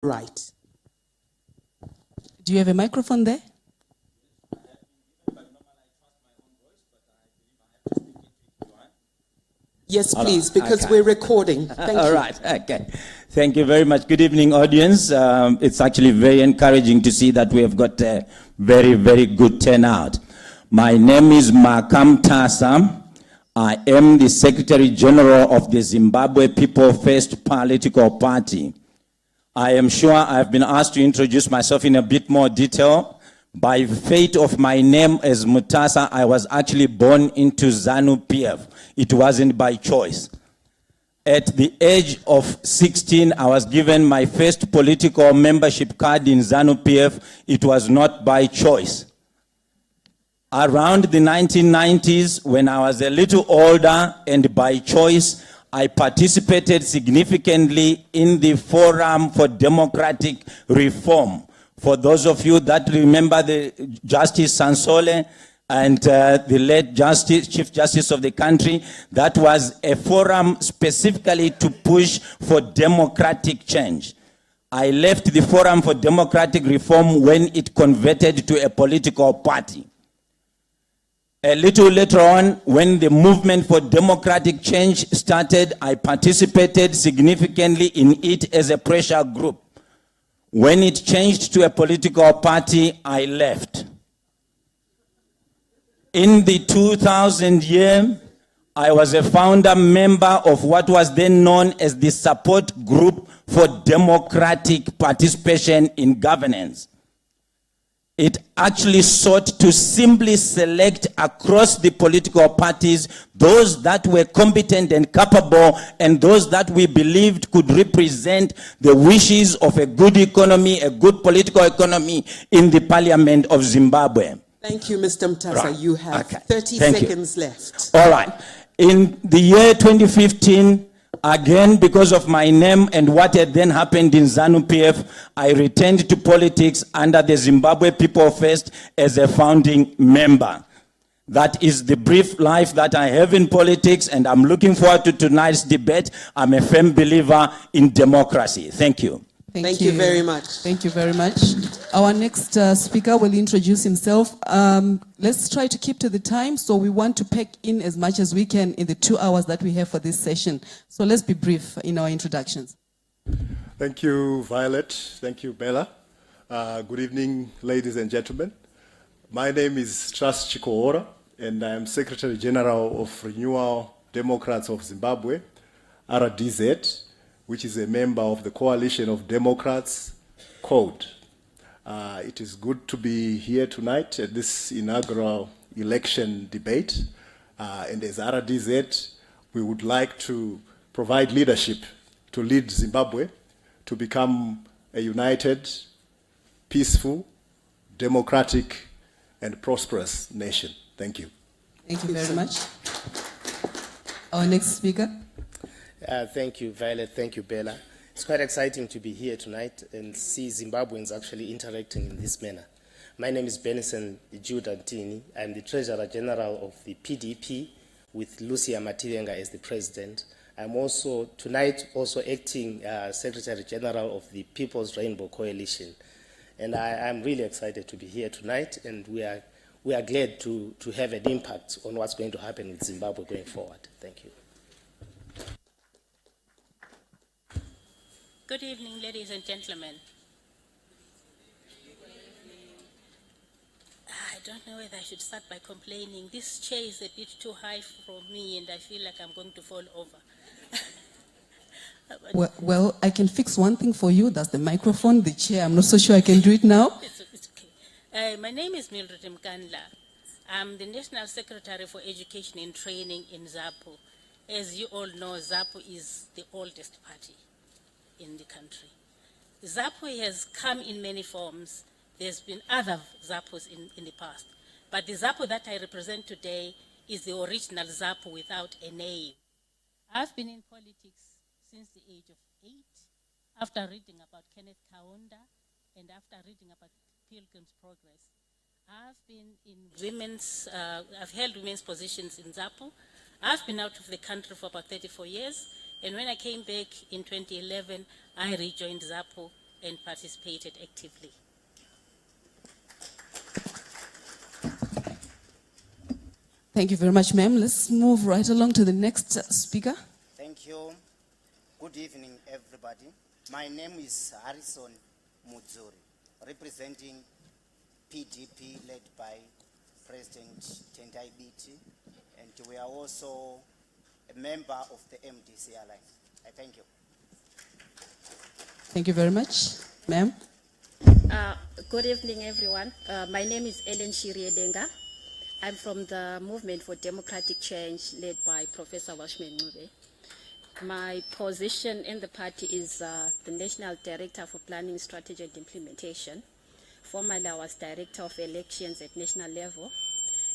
right. Do you have a microphone there? Yes, please, because we're recording. Thank you. All right, okay. Thank you very much. Good evening, audience. It's actually very encouraging to see that we have got a very, very good turnout. My name is Makam Tasa. I am the Secretary General of the Zimbabwe People First political party. I am sure I've been asked to introduce myself in a bit more detail. By fate of my name as Mutasa, I was actually born into ZANU-PF. It wasn't by choice. At the age of 16, I was given my first political membership card in ZANU-PF. It was not by choice. Around the 1990s, when I was a little older and by choice, I participated significantly in the Forum for Democratic Reform. For those of you that remember the Justice Sansole and the late Chief Justice of the country, that was a forum specifically to push for democratic change. I left the Forum for Democratic Reform when it converted to a political party. A little later on, when the movement for democratic change started, I participated significantly in it as a pressure group. When it changed to a political party, I left. In the 2000 year, I was a founder member of what was then known as the Support Group for Democratic Participation in Governance. It actually sought to simply select across the political parties those that were competent and capable and those that we believed could represent the wishes of a good economy, a good political economy in the Parliament of Zimbabwe. Thank you, Mr. Mutasa. Right. You have Okay. 30 Thank seconds you. left. All right. In the year 2015, again, because of my name and what had then happened in ZANU-PF, I returned to politics under the Zimbabwe People First as a founding member. That is the brief life that I have in politics, and I'm looking forward to tonight's debate. I'm a firm believer in democracy. Thank you. Thank you very much. Thank you very much. Our next speaker will introduce himself. Let's try to keep to the time, so we want to pack in as much as we can in the 2 hours that we have for this session. So let's be brief in our introductions. Thank you, Violet. Thank you, Bella. Good evening, ladies and gentlemen. My name is Trust Chikoora, and I am Secretary General of Renewal Democrats of Zimbabwe, RDZ, which is a member of the Coalition of Democrats, CODE. It is good to be here tonight at this inaugural election debate. And as RDZ, we would like to provide leadership to lead Zimbabwe to become a united, peaceful, democratic, and prosperous nation. Thank you. Thank you very much. Our next speaker. Thank you, Violet. Thank you, Bella. It's quite exciting to be here tonight and see Zimbabweans actually interacting in this manner. My name is Benison Judantini. I'm the Treasurer General of the PDP with Lucia Mativenga as the President. I'm also, tonight, also acting Secretary General of the People's Rainbow Coalition. And I'm really excited to be here tonight, and we are glad to have an impact on what's going to happen with Zimbabwe going forward. Thank you. Good evening, ladies and gentlemen. I don't know whether I should start by complaining. This chair is a bit too high for me, and I feel like I'm going to fall over. Well, I can fix one thing for you. That's the microphone, the chair. I'm not so sure I can do it now. It's okay. My name is Mildred Mkandla. I'm the National Secretary for Education and Training in ZAPU. As you all know, ZAPU is the oldest party in the country. ZAPU has come in many forms. There's been other ZAPUs in the past. But the ZAPU that I represent today is the original ZAPU without a name. I've been in politics since the age of 8, after reading about Kenneth Kaunda and after reading about Pilgrim's Progress. I've been in I've held women's positions in ZAPU. I've been out of the country for about 34 years. And when I came back in 2011, I rejoined ZAPU and participated actively. Thank you very much, ma'am. Let's move right along to the next speaker. Thank you. Good evening, everybody. My name is Harrison Mudzuri, representing PDP led by President Tendai Biti, and we are also a member of the MDC Alliance. I thank you. Thank you very much, ma'am. Good evening, everyone. My name is Ellen Shiriedenga. I'm from the Movement for Democratic Change led by Professor Washman Ncube. My position in the party is the National Director for Planning, Strategy and Implementation. Formerly, I was Director of Elections at national level.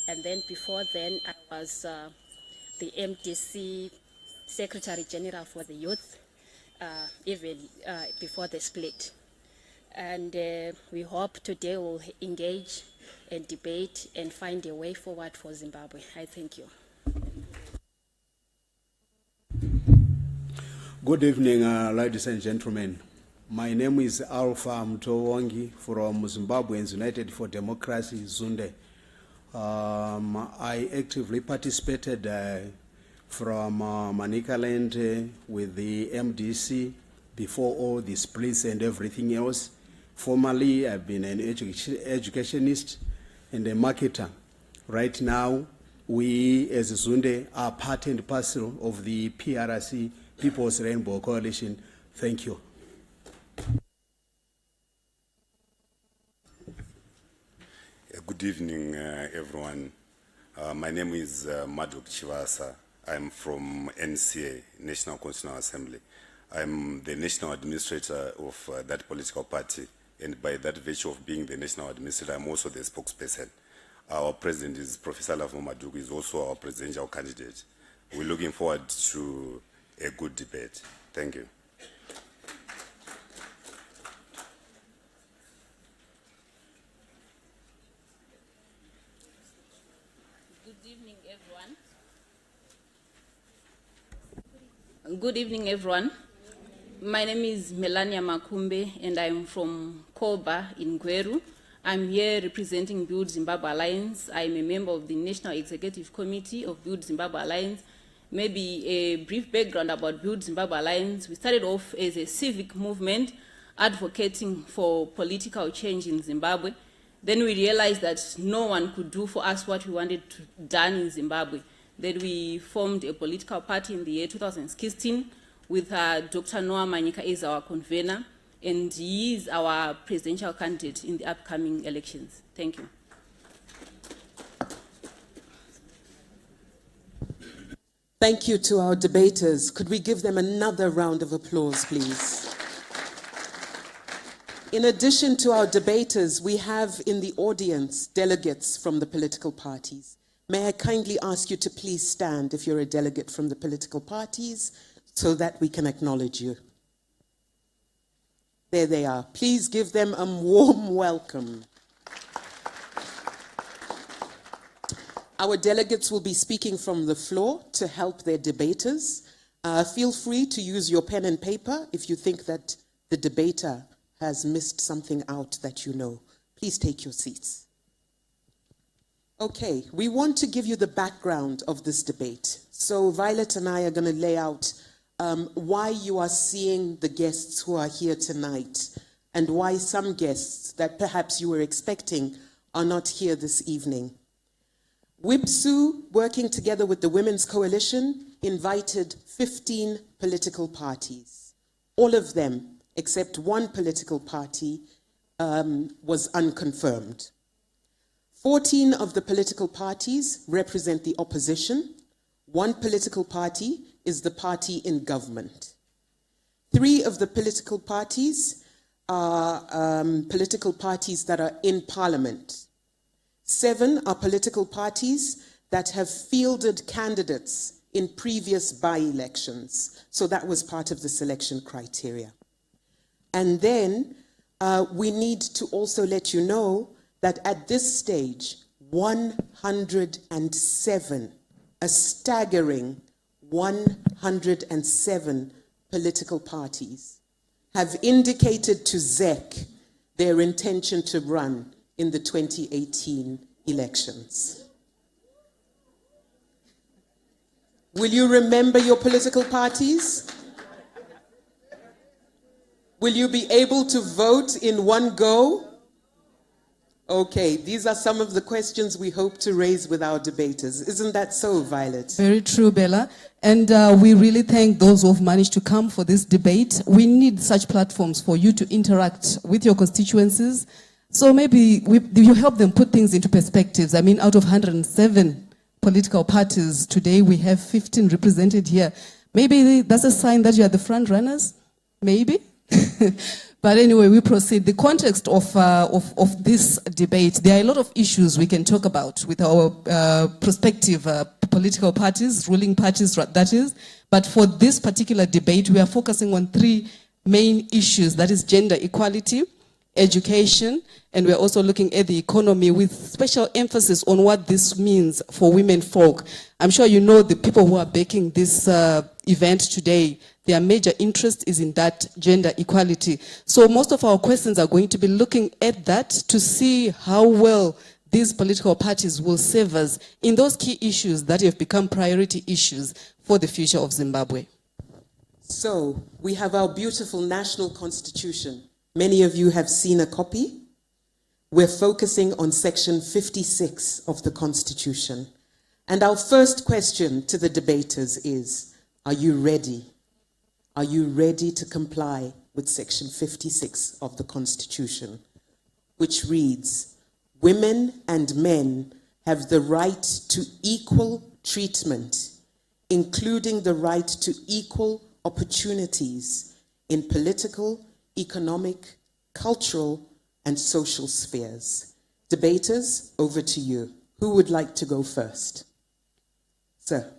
And then before then, I was the MDC Secretary General for the Youth, even before the split. And we hope today we'll engage and debate and find a way forward for Zimbabwe. I thank you. Good evening, ladies and gentlemen. My name is Alpha Mtowongi from Zimbabweans United for Democracy, Zunde. I actively participated from Manicaland with the MDC before all the splits and everything else. Formerly, I've been an educationist and a marketer. Right now, we as Zunde are part and parcel of the PRC, People's Rainbow Coalition. Thank you. Good evening, everyone. My name is Madhuk Chivasa. I'm from NCA, National Constitutional Assembly. I'm the national administrator of that political party, and by that virtue of being the national administrator, I'm also the spokesperson. Our president is Professor Lavo Madhuk, who is also our presidential candidate. We're looking forward to a good debate. Thank you. Good evening, everyone. Good evening, everyone. My name is Melania Makumbe, and I'm from Koba in Gweru. I'm here representing Build Zimbabwe Alliance. I'm a member of the National Executive Committee of Build Zimbabwe Alliance. Maybe a brief background about Build Zimbabwe Alliance. We started off as a civic movement advocating for political change in Zimbabwe. Then we realized that no one could do for us what we wanted to done in Zimbabwe. Then we formed a political party in the year 2016 with Dr. Noah Manyika as our convener, and he is our presidential candidate in the upcoming elections. Thank you. Thank you to our debaters. Could we give them another round of applause, please? In addition to our debaters, we have in the audience delegates from the political parties. May I kindly ask you to please stand if you're a delegate from the political parties so that we can acknowledge you. There they are. Please give them a warm welcome. Our delegates will be speaking from the floor to help their debaters. Feel free to use your pen and paper if you think that the debater has missed something out that you know. Please take your seats. Okay, we want to give you the background of this debate. So Violet and I are going to lay out why you are seeing the guests who are here tonight and why some guests that perhaps you were expecting are not here this evening. WIPSU, working together with the Women's Coalition, invited 15 political parties. All of them, except one political party, was unconfirmed. 14 of the political parties represent the opposition. One political party is the party in government. 3 of the political parties are political parties that are in parliament. 7 are political parties that have fielded candidates in previous by-elections. So that was part of the selection criteria. And then we need to also let you know that at this stage, 107, a staggering 107 political parties have indicated to ZEC their intention to run in the 2018 elections? Will you remember your political parties? Will you be able to vote in one go? Okay, these are some of the questions we hope to raise with our debaters. Isn't that so, Violet? Very true, Bella. And we really thank those who have managed to come for this debate. We need such platforms for you to interact with your constituencies. So maybe you help them put things into perspectives. I mean, out of 107 political parties today, we have 15 represented here. Maybe that's a sign that you are the front runners? Maybe? But anyway, we proceed. The context of this debate, there are a lot of issues we can talk about with our prospective political parties, ruling parties, that is. But for this particular debate, we are focusing on three main issues. That is gender equality, education, and we're also looking at the economy with special emphasis on what this means for women folk. I'm sure you know the people who are backing this event today, their major interest is in that gender equality. So most of our questions are going to be looking at that to see how well these political parties will serve us in those key issues that have become priority issues for the future of Zimbabwe. So we have our beautiful national constitution. Many of you have seen a copy. We're focusing on section 56 of the Constitution. And our first question to the debaters is, are you ready? Are you ready to comply with section 56 of the Constitution, which reads, women and men have the right to equal treatment, including the right to equal opportunities in political, economic, cultural, and social spheres. Debaters, over to you. Who would like to go first? Sir.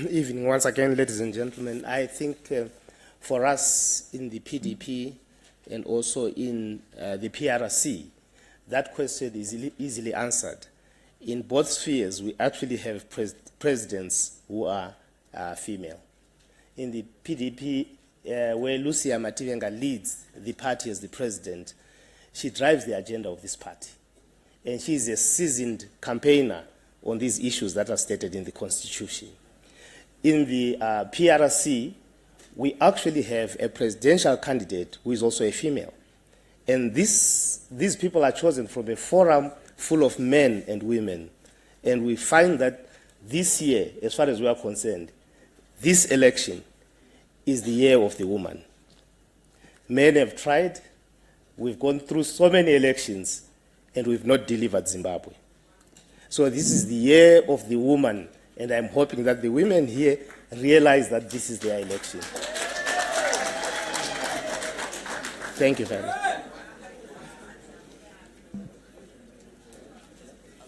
Evening once again, ladies and gentlemen. I think for us in the PDP and also in the PRC, that question is easily answered. In both spheres, we actually have presidents who are female. In the PDP, where Lucia Mativenga leads the party as the president, she drives the agenda of this party. And she is a seasoned campaigner on these issues that are stated in the Constitution. In the PRC, we actually have a presidential candidate who is also a female. And these people are chosen from a forum full of men and women. And we find that this year, as far as we are concerned, this election is the year of the woman. Men have tried. We've gone through so many elections, and we've not delivered Zimbabwe. So this is the year of the woman, and I'm hoping that the women here realize that this is their election. Thank you very much.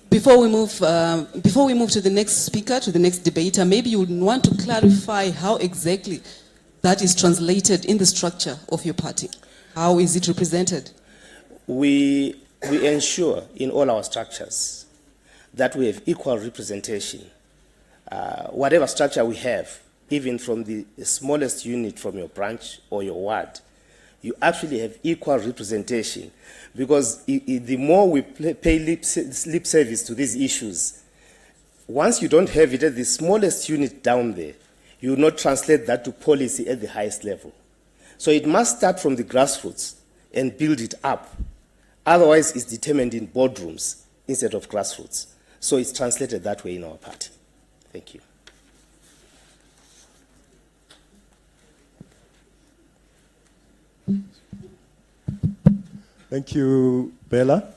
Before we move to the next speaker, to the next debater, maybe you would want to clarify how exactly that is translated in the structure of your party. How is it represented? We ensure in all our structures that we have equal representation. Whatever structure we have, even from the smallest unit from your branch or your ward, you actually have equal representation. Because the more we pay lip service to these issues, once you don't have it at the smallest unit down there, you will not translate that to policy at the highest level. So it must start from the grassroots and build it up. Otherwise, it's determined in boardrooms instead of grassroots. So it's translated that way in our party. Thank you. Thank you, Bella.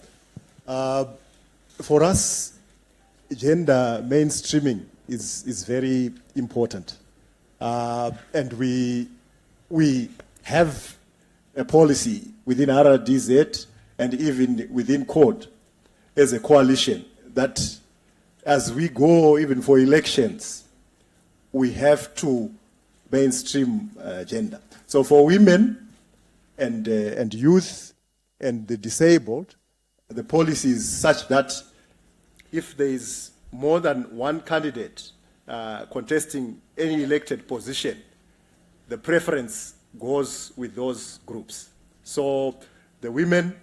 For us, gender mainstreaming is very important. And we have a policy within RRDZ and even within CODE as a coalition that as we go even for elections, we have to mainstream gender. So for women and youth and the disabled, the policy is such that if there is more than one candidate contesting any elected position, the preference goes with those groups. So the women,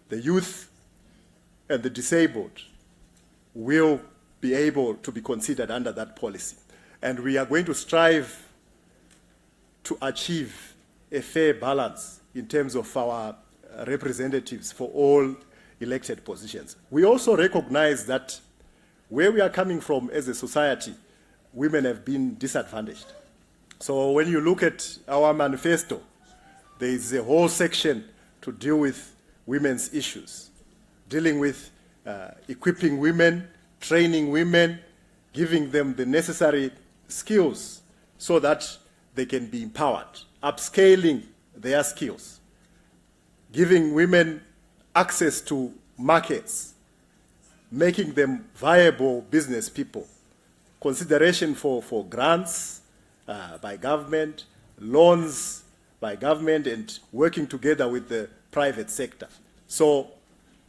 the youth, and the disabled will be able to be considered under that policy. And we are going to strive to achieve a fair balance in terms of our representatives for all elected positions. We also recognize that where we are coming from as a society, women have been disadvantaged. So when you look at our manifesto, there is a whole section to deal with women's issues, dealing with equipping women, training women, giving them the necessary skills so that they can be empowered, upscaling their skills, giving women access to markets, making them viable business people, consideration for grants by government, loans by government, and working together with the private sector. So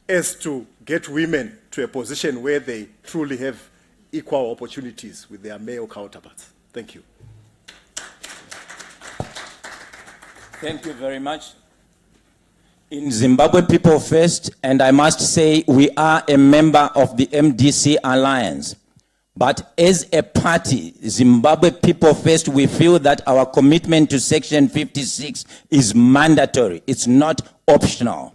as to get women to a position where they truly have equal opportunities with their male counterparts. Thank you. Thank you very much. In Zimbabwe People First, and I must say we are a member of the MDC Alliance. But as a party, Zimbabwe People First, we feel that our commitment to Section 56 is mandatory. It's not optional.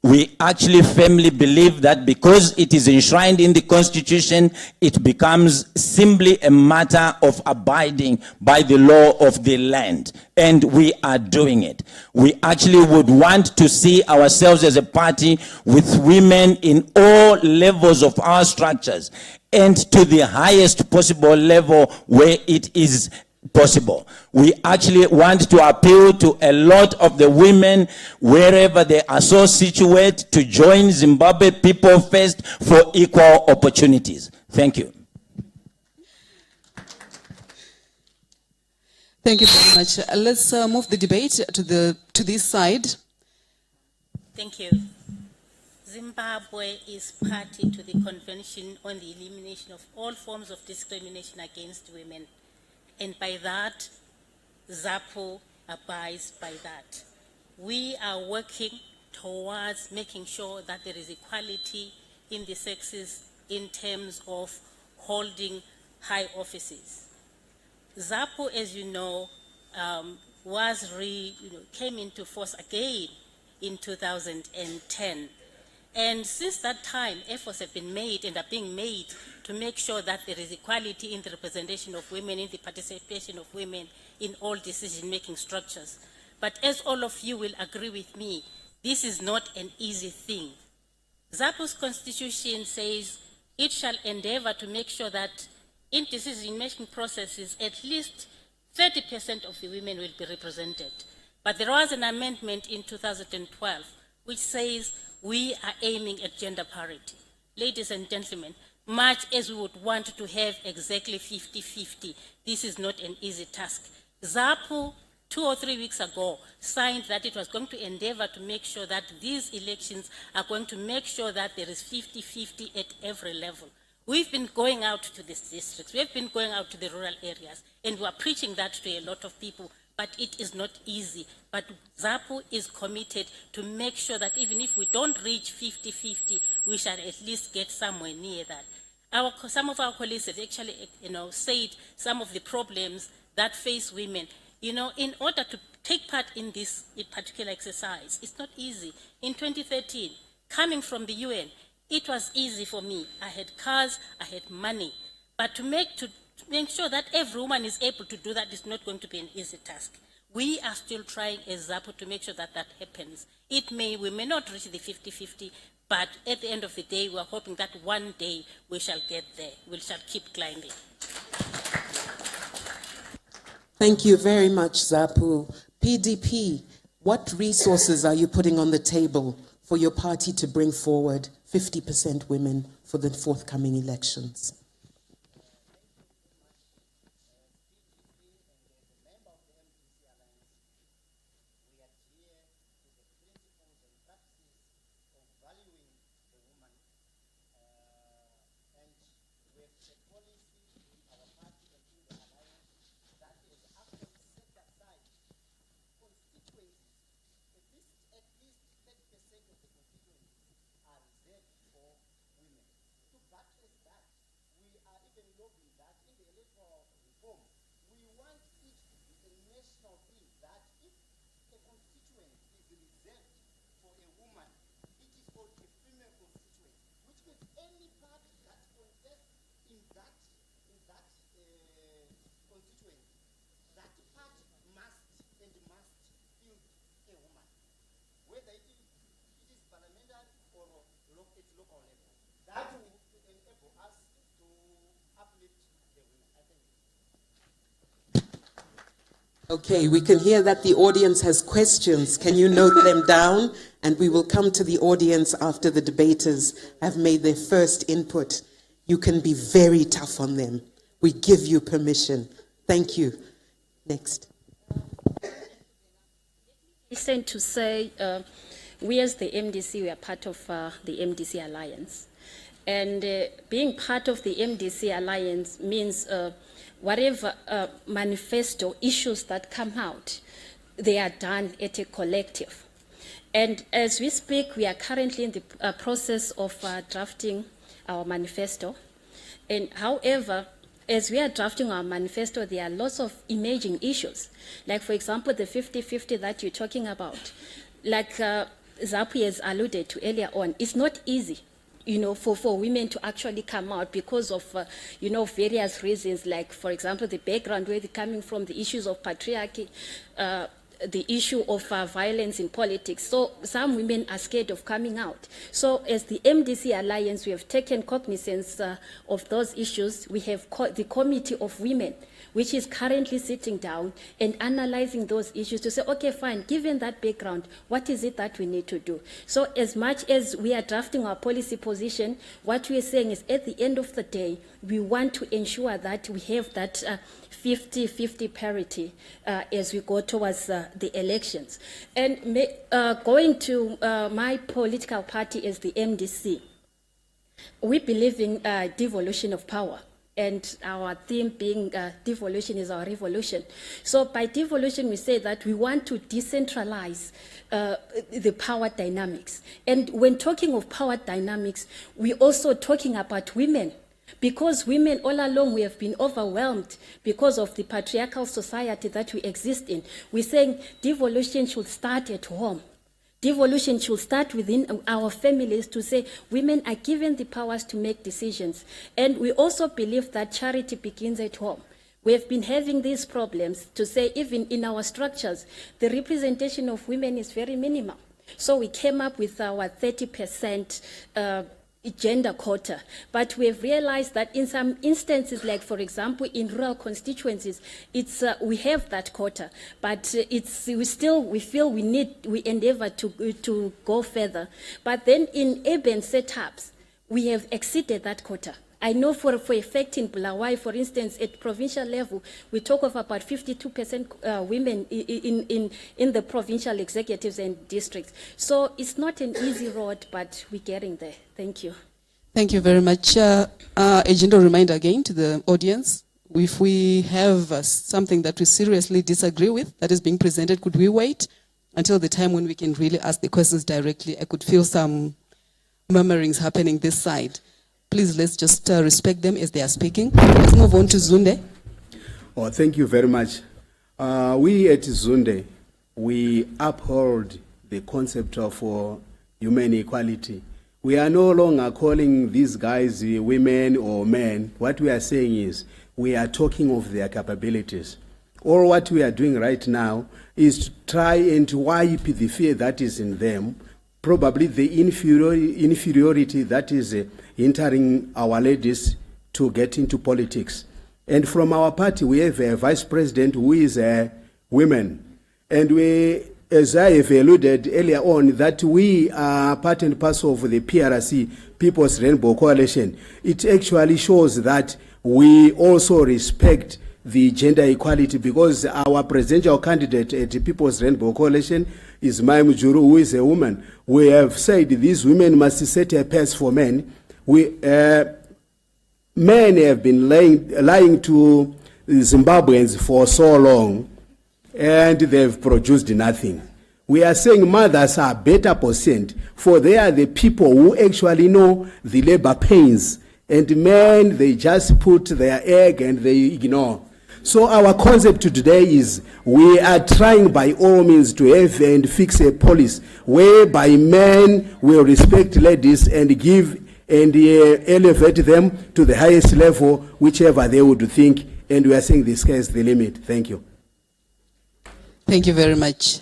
We actually firmly believe that because it is enshrined in the Constitution, it becomes simply a matter of abiding by the law of the land. And we are doing it. We actually would want to see ourselves as a party with women in all levels of our structures and to the highest possible level where it is possible. We actually want to appeal to a lot of the women wherever they are so situated to join Zimbabwe People First for equal opportunities. Thank you. Thank you very much. Let's move the debate to this side. Thank you. Zimbabwe is party to the Convention on the Elimination of All Forms of Discrimination Against Women. And by that, ZAPO abides by that. We are working towards making sure that there is equality in the sexes in terms of holding high offices. ZAPO, as you know, came into force again in 2010. And since that time, efforts have been made and are being made to make sure that there is equality in the representation of women, in the participation of women in all decision-making structures. But as all of you will agree with me, this is not an easy thing. ZAPO's constitution says it shall endeavor to make sure that in decision-making processes, at least 30% of the women will be represented. But there was an amendment in 2012 which says we are aiming at gender parity. Ladies and gentlemen, much as we would want to have exactly 50-50, this is not an easy task. ZAPO, 2 or 3 weeks ago, signed that it was going to endeavor to make sure that these elections are going to make sure that there is 50-50 at every level. We've been going out to these districts, we've been going out to the rural areas, and we are preaching that to a lot of people, but it is not easy. But ZAPO is committed to make sure that even if we don't reach 50-50, we shall at least get somewhere near that. Some of our colleagues have actually said some of the problems that face women. In order to take part in this particular exercise, it's not easy. In 2013, coming from the UN, it was easy for me. I had cars, I had money. But to make sure that every woman is able to do that is not going to be an easy task. We are still trying as ZAPO to make sure that that happens. We may not reach the 50-50, but at the end of the day, we are hoping that one day we shall get there. We shall keep climbing. Thank you very much, ZAPO. PDP, what resources are you putting on the table for your party to bring forward 50% women for the forthcoming elections? lobbying that in the electoral reform, we want it to be a national thing that if a constituent is reserved for a woman, it is called a female constituent, which means any party that contests in that constituent, that party must field a woman, whether it is parliamentary or at local level. That will enable us to uplift the women. I think. Okay, we can hear that the audience has questions. Can you note them down? And we will come to the audience after the debaters have made their first input. You can be very tough on them. We give you permission. Thank you. Next. Listen to say, we as the MDC, we are part of the MDC Alliance. And being part of the MDC Alliance means whatever manifesto issues that come out, they are done at a collective. And as we speak, we are currently in the process of drafting our manifesto. And however, as we are drafting our manifesto, there are lots of emerging issues. Like, for example, the 50-50 that you're talking about. Like Zapu has alluded to earlier on, it's not easy, for women to actually come out because of, various reasons. Like, for example, the background where they're coming from, the issues of patriarchy, the issue of violence in politics. So some women are scared of coming out. So as the MDC Alliance, we have taken cognizance of those issues. We have the Committee of Women, which is currently sitting down and analyzing those issues to say, okay, fine, given that background, what is it that we need to do? So as much as we are drafting our policy position, what we are saying is at the end of the day, we want to ensure that we have that 50-50 parity as we go towards the elections. And going to my political party as the MDC, we believe in devolution of power. And our theme being devolution is our revolution. So by devolution, we say that we want to decentralize the power dynamics. And when talking of power dynamics, we're also talking about women. Because women all along, we have been overwhelmed because of the patriarchal society that we exist in. We're saying devolution should start at home. Devolution should start within our families to say women are given the powers to make decisions. And we also believe that charity begins at home. We have been having these problems to say even in our structures, the representation of women is very minimal. So we came up with our 30% gender quota, but we have realized that in some instances, like for example in rural constituencies, it's we have that quota, but we feel we endeavor to go further. But then in urban setups, we have exceeded that quota. I know for a fact in Bulawayo, for instance, at provincial level, we talk of about 52% women in the provincial executives and districts. So it's not an easy road, but we're getting there. Thank you. Thank you very much. A gentle reminder again to the audience. If we have something that we seriously disagree with that is being presented, could we wait until the time when we can really ask the questions directly? I could feel some murmurings happening this side. Please, let's just respect them as they are speaking. Let's move on to Zunde. Oh, thank you very much. We at Zunde, we uphold the concept of human equality. We are no longer calling these guys women or men. What we are saying is we are talking of their capabilities. All what we are doing right now is to try and wipe the fear that is in them, probably the inferiority that is hindering our ladies to get into politics. And from our party, we have a vice president who is a woman. And we, as I have alluded earlier on, that we are part and parcel of the PRC, People's Rainbow Coalition. It actually shows that we also respect the gender equality, because our presidential candidate at the People's Rainbow Coalition is Mai Mujuru, who is a woman. We have said these women must set a pace for men. Men have been lying to Zimbabweans for so long, and they've produced nothing. We are saying mothers are better percent, for they are the people who actually know the labor pains And men, they just put their egg and they ignore. So our concept today is we are trying by all means to have and fix a policy whereby men will respect ladies and give and elevate them to the highest level, whichever they would think. And we are saying the sky is the limit. Thank you. Thank you very much.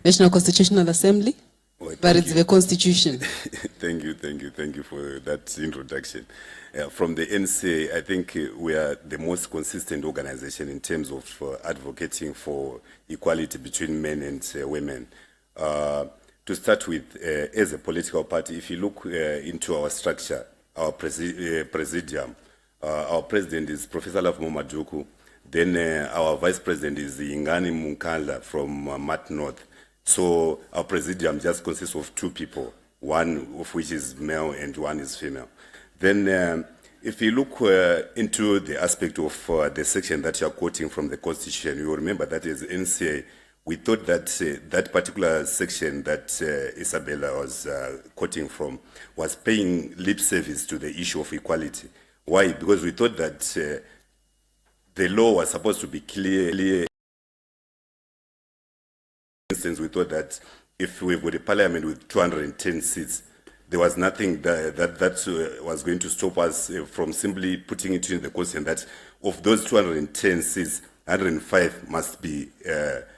National Constitutional Assembly, Well, but thank it's you. the Constitution. Thank you for that introduction. From the NCA, I think we are the most consistent organization in terms of advocating for equality between men and women. To start with, as a political party, if you look into our structure, our presidium, our president is Professor Lafmo Majuku, then our vice president is Ingani Munkala from Mat North. So our presidium just consists of 2 people, one of which is male and one is female. Then if you look into the aspect of the section that you are quoting from the Constitution, you will remember that as NCA, we thought that that particular section that Isabella was quoting from was paying lip service to the issue of equality. Why? Because we thought that the law was supposed to be clear. For instance, we thought that if we've got a parliament with 210 seats, there was nothing that was going to stop us from simply putting it in the constitution that of those 210 seats, 105 must be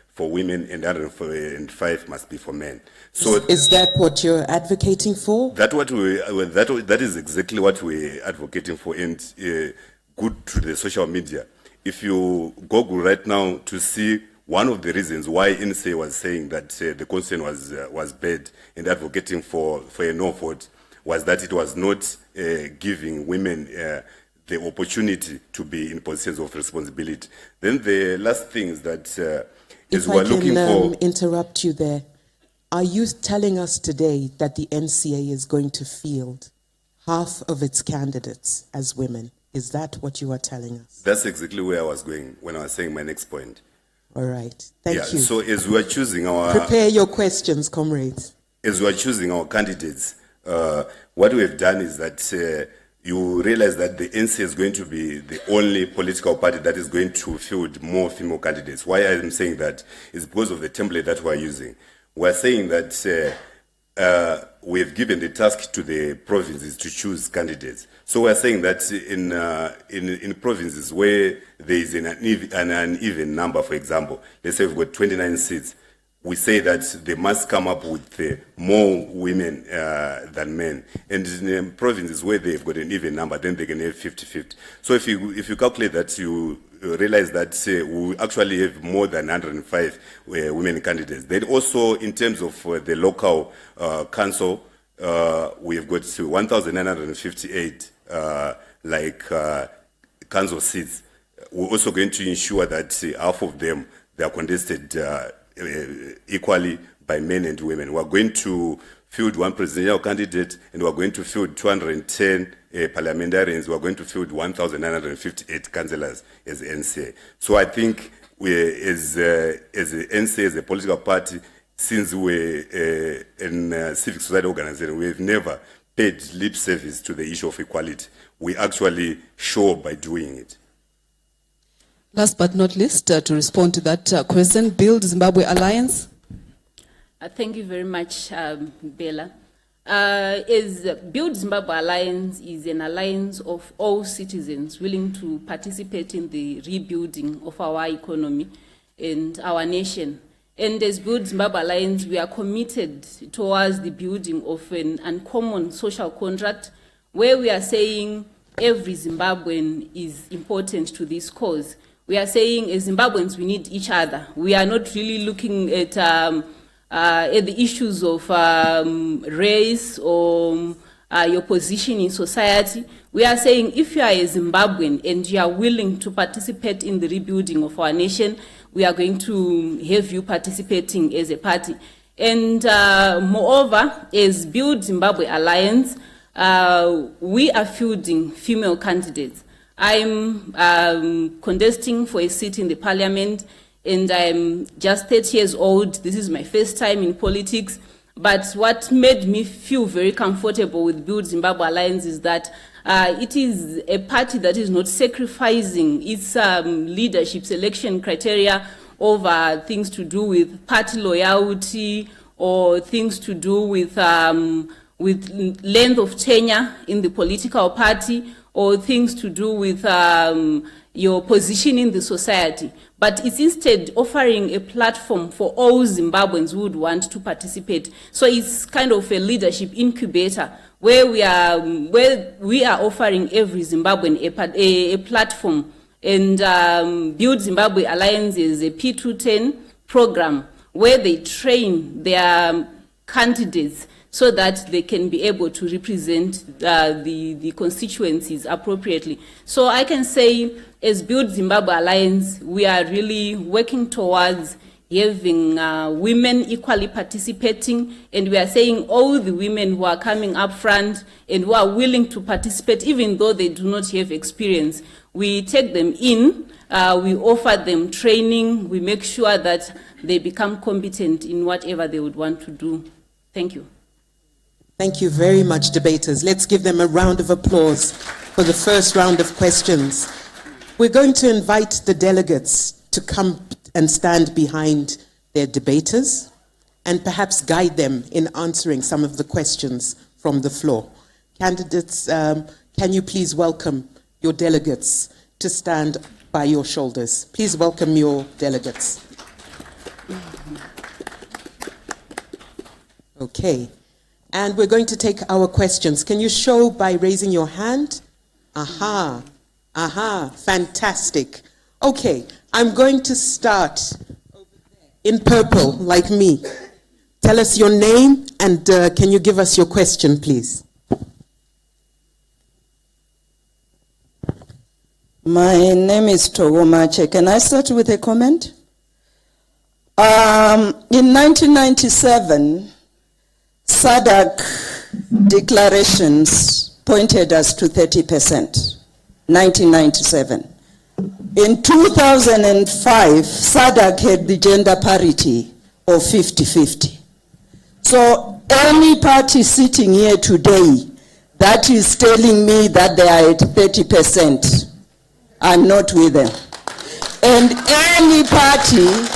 for women and 105 must be for men. So is that what you're advocating for? That is exactly what we're advocating for, and good to the social media. If you Google right now to see one of the reasons why NCA was saying that the constitution was bad and advocating for a no vote was that it was not giving women the opportunity to be in positions of responsibility. Then the last thing is that is we're looking for... interrupt you there. Are you telling us today that the NCA is going to field half of its candidates as women? Is that what you are telling us? That's exactly where I was going when I was saying my next point. All right. Thank you. So as we are choosing our... Prepare your questions, comrades. As we are choosing our candidates, what we have done is that you realize that the NCA is going to be the only political party that is going to field more female candidates. Why I am saying that is because of the template that we are using. We are saying that we have given the task to the provinces to choose candidates. So we are saying that in provinces where there is an uneven number, for example, let's say we've got 29 seats, we say that they must come up with more women than men. And in provinces where they've got an even number, then they can have 50-50. So if you calculate that, you realize that we actually have more than 105 women candidates. Then also in terms of the local council, we've got 1,958 council seats. We're also going to ensure that half of them, they are contested equally by men and women. We're going to field one presidential candidate, and we're going to field 210 parliamentarians. We're going to field 1,958 councillors as NCA. So I think we, as the NCA, as a political party, since we're in civic society organization, we've never paid lip service to the issue of equality. We actually show by doing it. Last but not least, to respond to that question, Build Zimbabwe Alliance. Thank you very much, Bella. Build Zimbabwe Alliance is an alliance of all citizens willing to participate in the rebuilding of our economy and our nation. And as Build Zimbabwe Alliance, we are committed towards the building of an uncommon social contract where we are saying every Zimbabwean is important to this cause. We are saying as Zimbabweans, we need each other. We are not really looking at the issues of race or your position in society. We are saying if you are a Zimbabwean and you are willing to participate in the rebuilding of our nation, we are going to have you participating as a party. And moreover, as Build Zimbabwe Alliance, we are fielding female candidates. I'm contesting for a seat in the parliament, and I'm just 30 years old. This is my first time in politics. But what made me feel very comfortable with Build Zimbabwe Alliance is that It is a party that is not sacrificing its leadership selection criteria over things to do with party loyalty or things to do with length of tenure in the political party or things to do with your position in the society. But it's instead offering a platform for all Zimbabweans who would want to participate. So it's kind of a leadership incubator where we are offering every Zimbabwean a platform. And Build Zimbabwe Alliance is a P210 program where they train their candidates so that they can be able to represent the constituencies appropriately. So I can say, as Build Zimbabwe Alliance, we are really working towards having women equally participating, and we are saying all the women who are coming up front and who are willing to participate, even though they do not have experience, we take them in, we offer them training, we make sure that they become competent in whatever they would want to do. Thank you. Thank you very much, debaters. Let's give them a round of applause for the first round of questions. We're going to invite the delegates to come and stand behind their debaters and perhaps guide them in answering some of the questions from the floor. Candidates, can you please welcome your delegates to stand by your shoulders? Please welcome your delegates. Okay. And we're going to take our questions. Can you show by raising your hand? Aha, aha, fantastic. Okay, I'm going to start in purple, like me. Tell us your name and can you give us your question, please? My name is Togo Mache. Can I start with a comment? In 1997, SADC declarations pointed us to 30%, 1997. In 2005, SADC had the gender parity of 50-50. So any party sitting here today that is telling me that they are at 30%, I'm not with them. And any party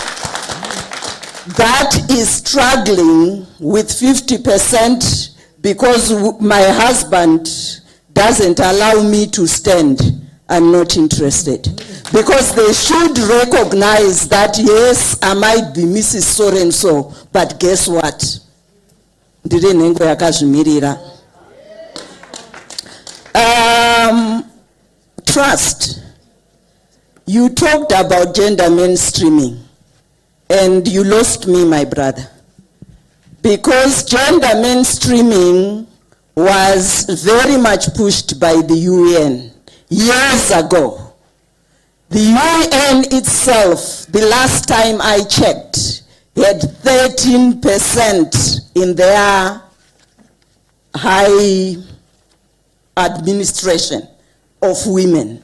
that is struggling with 50% because my husband doesn't allow me to stand, I'm not interested. Because they should recognize that, yes, I might be Mrs. So-and-so, but guess what? Trust. You talked about gender mainstreaming. And you lost me, my brother. Because gender mainstreaming was very much pushed by the UN years ago. The UN itself, the last time I checked, had 13% in their high administration of women.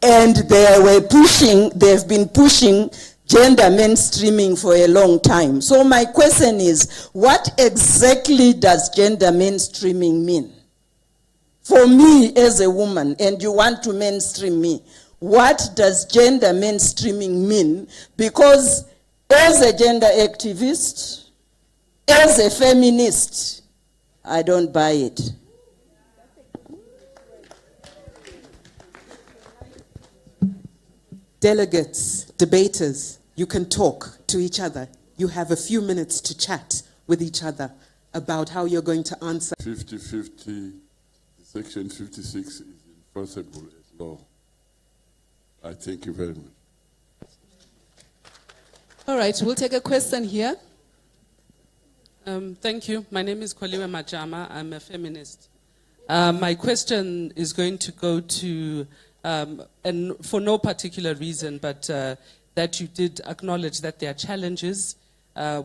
And they've been pushing gender mainstreaming for a long time. So my question is, what exactly does gender mainstreaming mean? For me as a woman, and you want to mainstream me, what does gender mainstreaming mean? Because as a gender activist, as a feminist, I don't buy it. Delegates, debaters, you can talk to each other. You have a few minutes to chat with each other about how you're going to answer. 50-50, Section 56 is enforceable as law. I thank you very much. All right, we'll take a question here. Thank you. My name is Kwaliwe Majama. I'm a feminist. My question is going to go to, and for no particular reason, but that you did acknowledge that there are challenges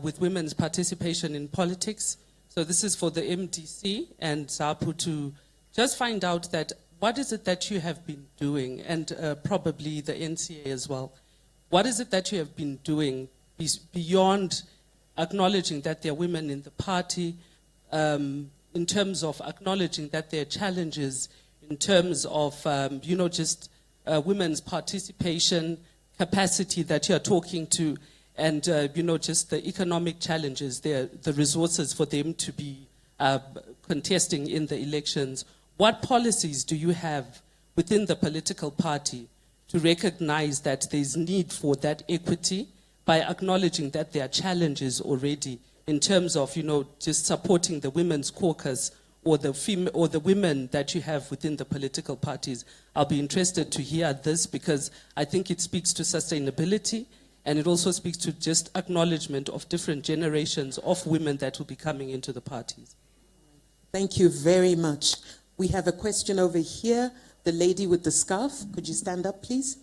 with women's participation in politics. So this is for the MDC and ZAPU to just find out that what is it that you have been doing, and probably the NCA as well. What is it that you have been doing beyond acknowledging that there are women in the party, in terms of acknowledging that there are challenges in terms of, just women's participation, capacity that you're talking to, and, just the economic challenges there, the resources for them to be contesting in the elections. What policies do you have within the political party to recognize that there's need for that equity by acknowledging that there are challenges already in terms of, just supporting the women's caucus or the women that you have within the political parties? I'll be interested to hear this because I think it speaks to sustainability and it also speaks to just acknowledgement of different generations of women that will be coming into the parties. Thank you very much. We have a question over here. The lady with the scarf. Could you stand up, please?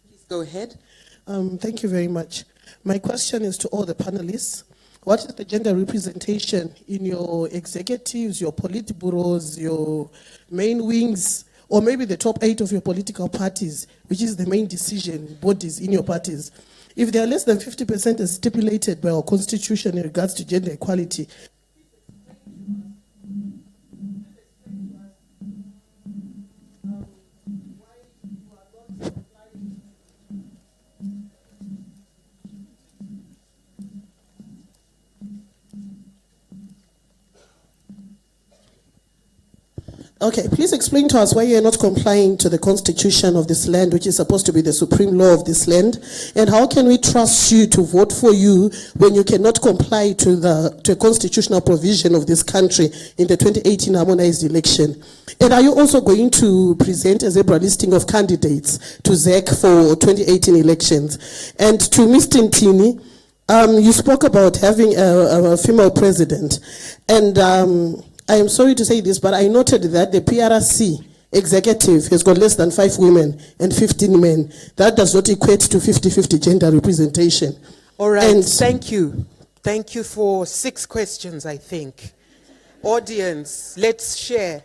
Please go ahead. Thank you very much. My question is to all the panelists. What is the gender representation in your executives, your politburos, your main wings, or maybe the top 8 of your political parties, which is the main decision bodies in your parties? If they are less than 50% as stipulated by our constitution in regards to gender equality, okay, please explain to us why you're not complying to the constitution of this land, which is supposed to be the supreme law of this land, and how can we trust you to vote for you when you cannot comply to a constitutional provision of this country in the 2018 harmonized election? And are you also going to present a zebra listing of candidates to ZEC for 2018 elections? And to Ms. Tintini, you spoke about having a female president, and I am sorry to say this, but I noted that the PRC executive has got less than 5 women and 15 men. That does not equate to 50-50 gender representation. All right, thank you. Thank you for 6 questions, I think. Audience, let's share.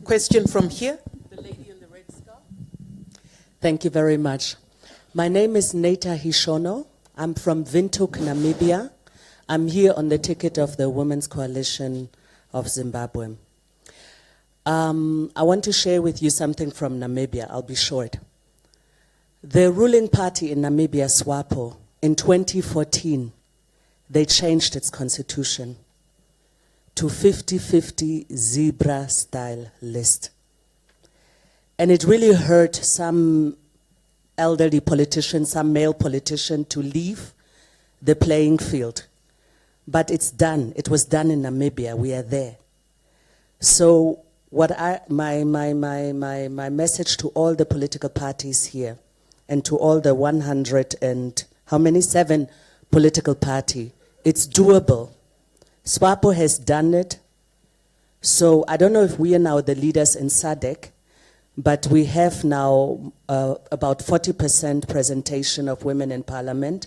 Question from here. The lady in the red scarf. Thank you very much. My name is Neta Hishono. I'm from Windhoek, Namibia. I'm here on the ticket of the Women's Coalition of Zimbabwe. I want to share with you something from Namibia. I'll be short. The ruling party in Namibia, SWAPO, in 2014, they changed its constitution to 50-50 zebra-style list. And it really hurt some elderly politicians, some male politician to leave the playing field. But it's done. It was done in Namibia. We are there. So my message to all the political parties here and to all the 7 political party, it's doable. SWAPO has done it. So I don't know if we are now the leaders in SADC, but we have now about 40% presentation of women in parliament,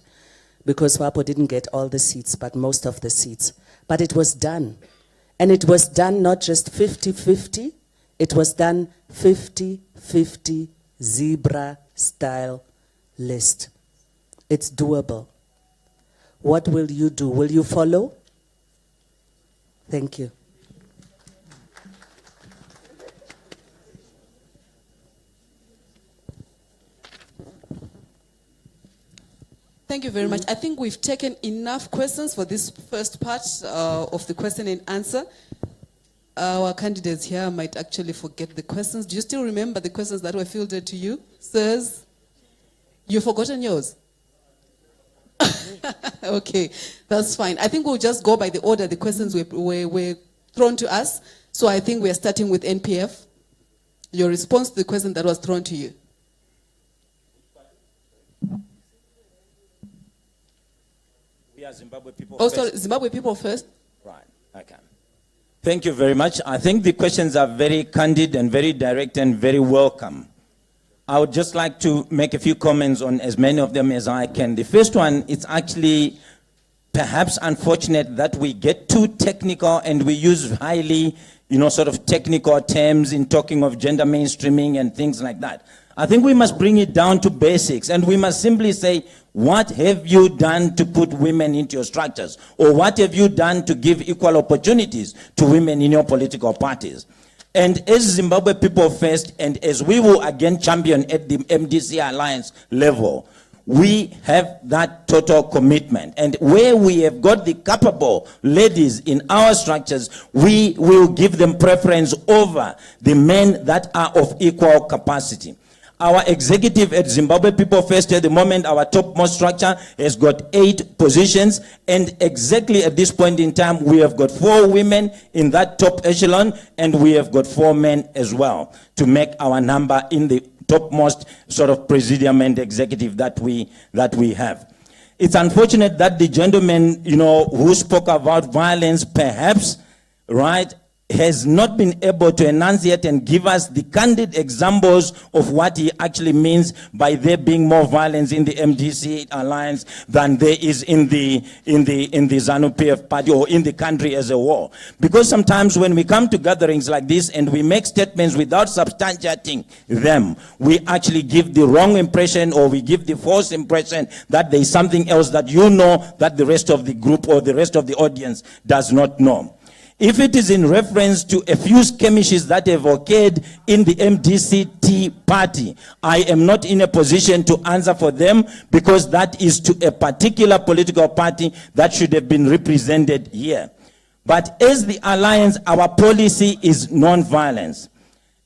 because SWAPO didn't get all the seats, but most of the seats. But it was done. And it was done not just 50-50, it was done 50-50 zebra-style list. It's doable. What will you do? Will you follow? Thank you. Thank you very much. I think we've taken enough questions for this first part of the question and answer. Our candidates here might actually forget the questions. Do you still remember the questions that were fielded to you, sirs? You've forgotten yours? Okay, that's fine. I think we'll just go by the order the questions were thrown to us. So I think we're starting with NPF. Your response to the question that was thrown to you. Zimbabwe people first. Sorry, Zimbabwe people first. Right, okay. Thank you very much. I think the questions are very candid and very direct and very welcome. I would just like to make a few comments on as many of them as I can. The first one, it's actually perhaps unfortunate that we get too technical and we use highly, sort of technical terms in talking of gender mainstreaming and things like that. I think we must bring it down to basics, and we must simply say, what have you done to put women into your structures? Or what have you done to give equal opportunities to women in your political parties? And as Zimbabwe People First, and as we will again champion at the MDC Alliance level, we have that total commitment. And where we have got the capable ladies in our structures, we will give them preference over the men that are of equal capacity. Our executive at Zimbabwe People First at the moment, our topmost structure has got 8 positions, and exactly at this point in time, we have got 4 women in that top echelon, and we have got 4 men as well to make our number in the topmost sort of presidium and executive that we have. It's unfortunate that the gentleman, who spoke about violence, perhaps, right, has not been able to enunciate and give us the candid examples of what he actually means by there being more violence in the MDC alliance than there is in the ZANU-PF party or in the country as a whole. Because sometimes when we come to gatherings like this and we make statements without substantiating them, we actually give the wrong impression, or we give the false impression that there is something else that that the rest of the group or the rest of the audience does not know. If it is in reference to a few skirmishes that have occurred in the MDCT party, I am not in a position to answer for them, because that is to a particular political party that should have been represented here. But as the alliance, our policy is non-violence.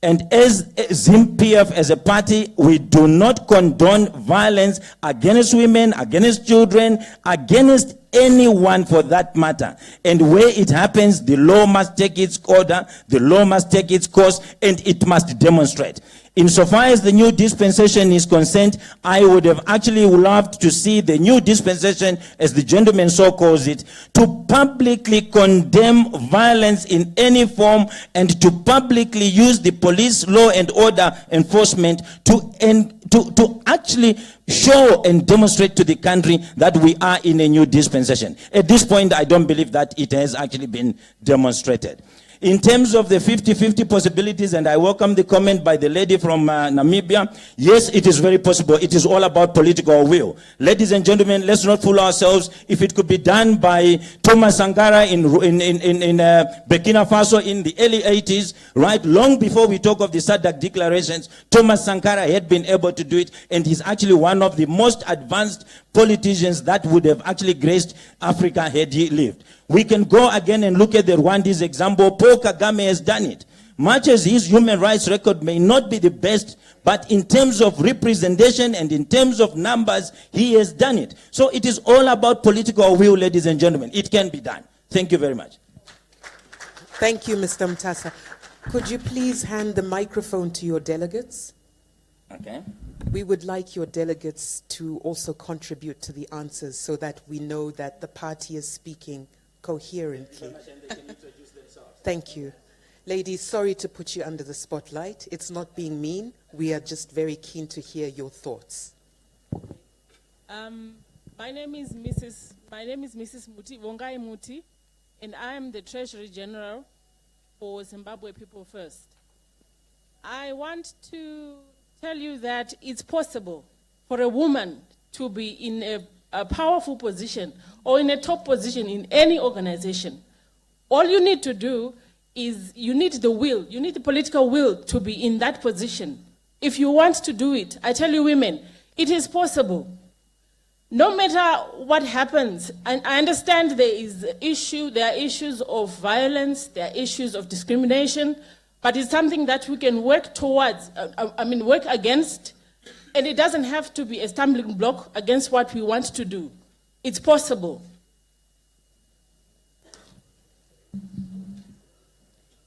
And as ZIMPF as a party, we do not condone violence against women, against children, against anyone for that matter. And where it happens, the law must take its order, the law must take its course, and it must demonstrate. Insofar as the new dispensation is concerned, I would have actually loved to see the new dispensation, as the gentleman so calls it, to publicly condemn violence in any form and to publicly use the police law and order enforcement to actually show and demonstrate to the country that we are in a new dispensation. At this point, I don't believe that it has actually been demonstrated. In terms of the 50-50 possibilities, and I welcome the comment by the lady from Namibia, yes, it is very possible. It is all about political will. Ladies and gentlemen, let's not fool ourselves. If it could be done by Thomas Sankara in Burkina Faso in the early 80s, right, long before we talk of the SADC declarations, Thomas Sankara had been able to do it, and he's actually one of the most advanced politicians that would have actually graced Africa had he lived. We can go again and look at the Rwandese example. Paul Kagame has done it. Much as his human rights record may not be the best, but in terms of representation and in terms of numbers, he has done it. So it is all about political will, ladies and gentlemen. It can be done. Thank you very much. Thank you, Mr. Mtasa. Could you please hand the microphone to your delegates? Okay. We would like your delegates to also contribute to the answers so that we know that the party is speaking coherently. Thank you. Ladies, sorry to put you under the spotlight. It's not being mean. We are just very keen to hear your thoughts. My name is Mrs. Muti, Vongai Muti, and I am the Treasury General for Zimbabwe People First. I want to tell you that it's possible for a woman to be in a powerful position or in a top position in any organization. All you need to do is you need the will, you need the political will to be in that position. If you want to do it, I tell you women, it is possible. No matter what happens, and I understand there are issues of violence, there are issues of discrimination, but it's something that we can work towards, work against, and it doesn't have to be a stumbling block against what we want to do. It's possible.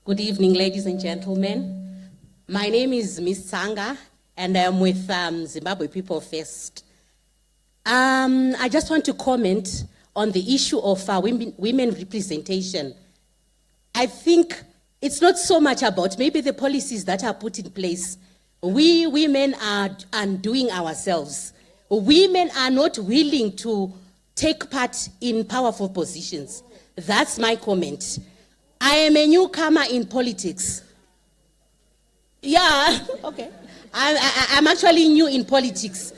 Good evening, ladies and gentlemen. My name is Ms. Sanga, and I'm with Zimbabwe People First. I just want to comment on the issue of women representation. I think it's not so much about maybe the policies that are put in place. We women are undoing ourselves. Women are not willing to take part in powerful positions. That's my comment. I am a newcomer in politics. Yeah, okay. I'm actually new in politics.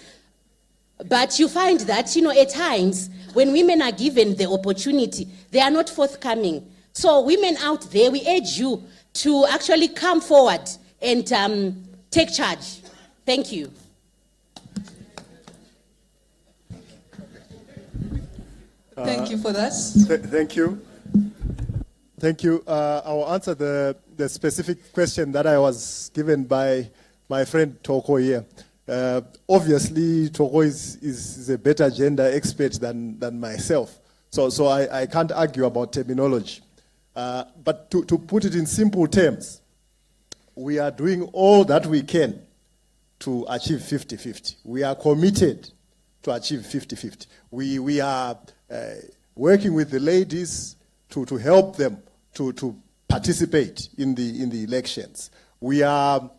But you find that, at times, when women are given the opportunity, they are not forthcoming. So women out there, we urge you, to actually come forward and take charge. Thank you. Thank you for that. Thank you. Thank you. I will answer the specific question that I was given by my friend Toko here. Obviously, Toko is a better gender expert than myself. So I can't argue about terminology. But to put it in simple terms, we are doing all that we can to achieve 50-50. We are committed to achieve 50-50. We are working with the ladies to help them to participate in the elections. We are,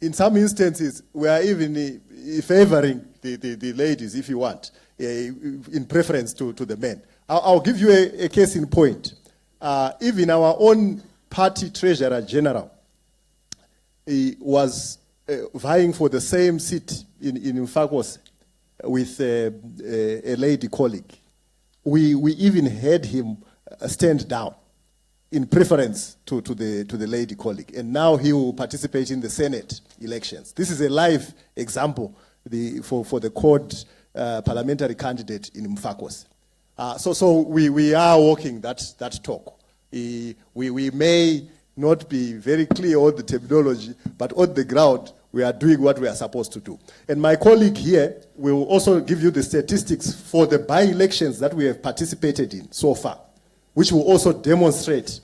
in some instances, we are even favoring the ladies, if you want, in preference to the men. I'll give you a case in point. Even our own party treasurer general was vying for the same seat in Mfakos with a lady colleague. We even had him stand down in preference to the lady colleague. And now he will participate in the Senate elections. This is a live example for the court parliamentary candidate in Mfakos. So we are walking that talk. We may not be very clear on the terminology, but on the ground, we are doing what we are supposed to do. And my colleague here will also give you the statistics for the by-elections that we have participated in so far, which will also demonstrate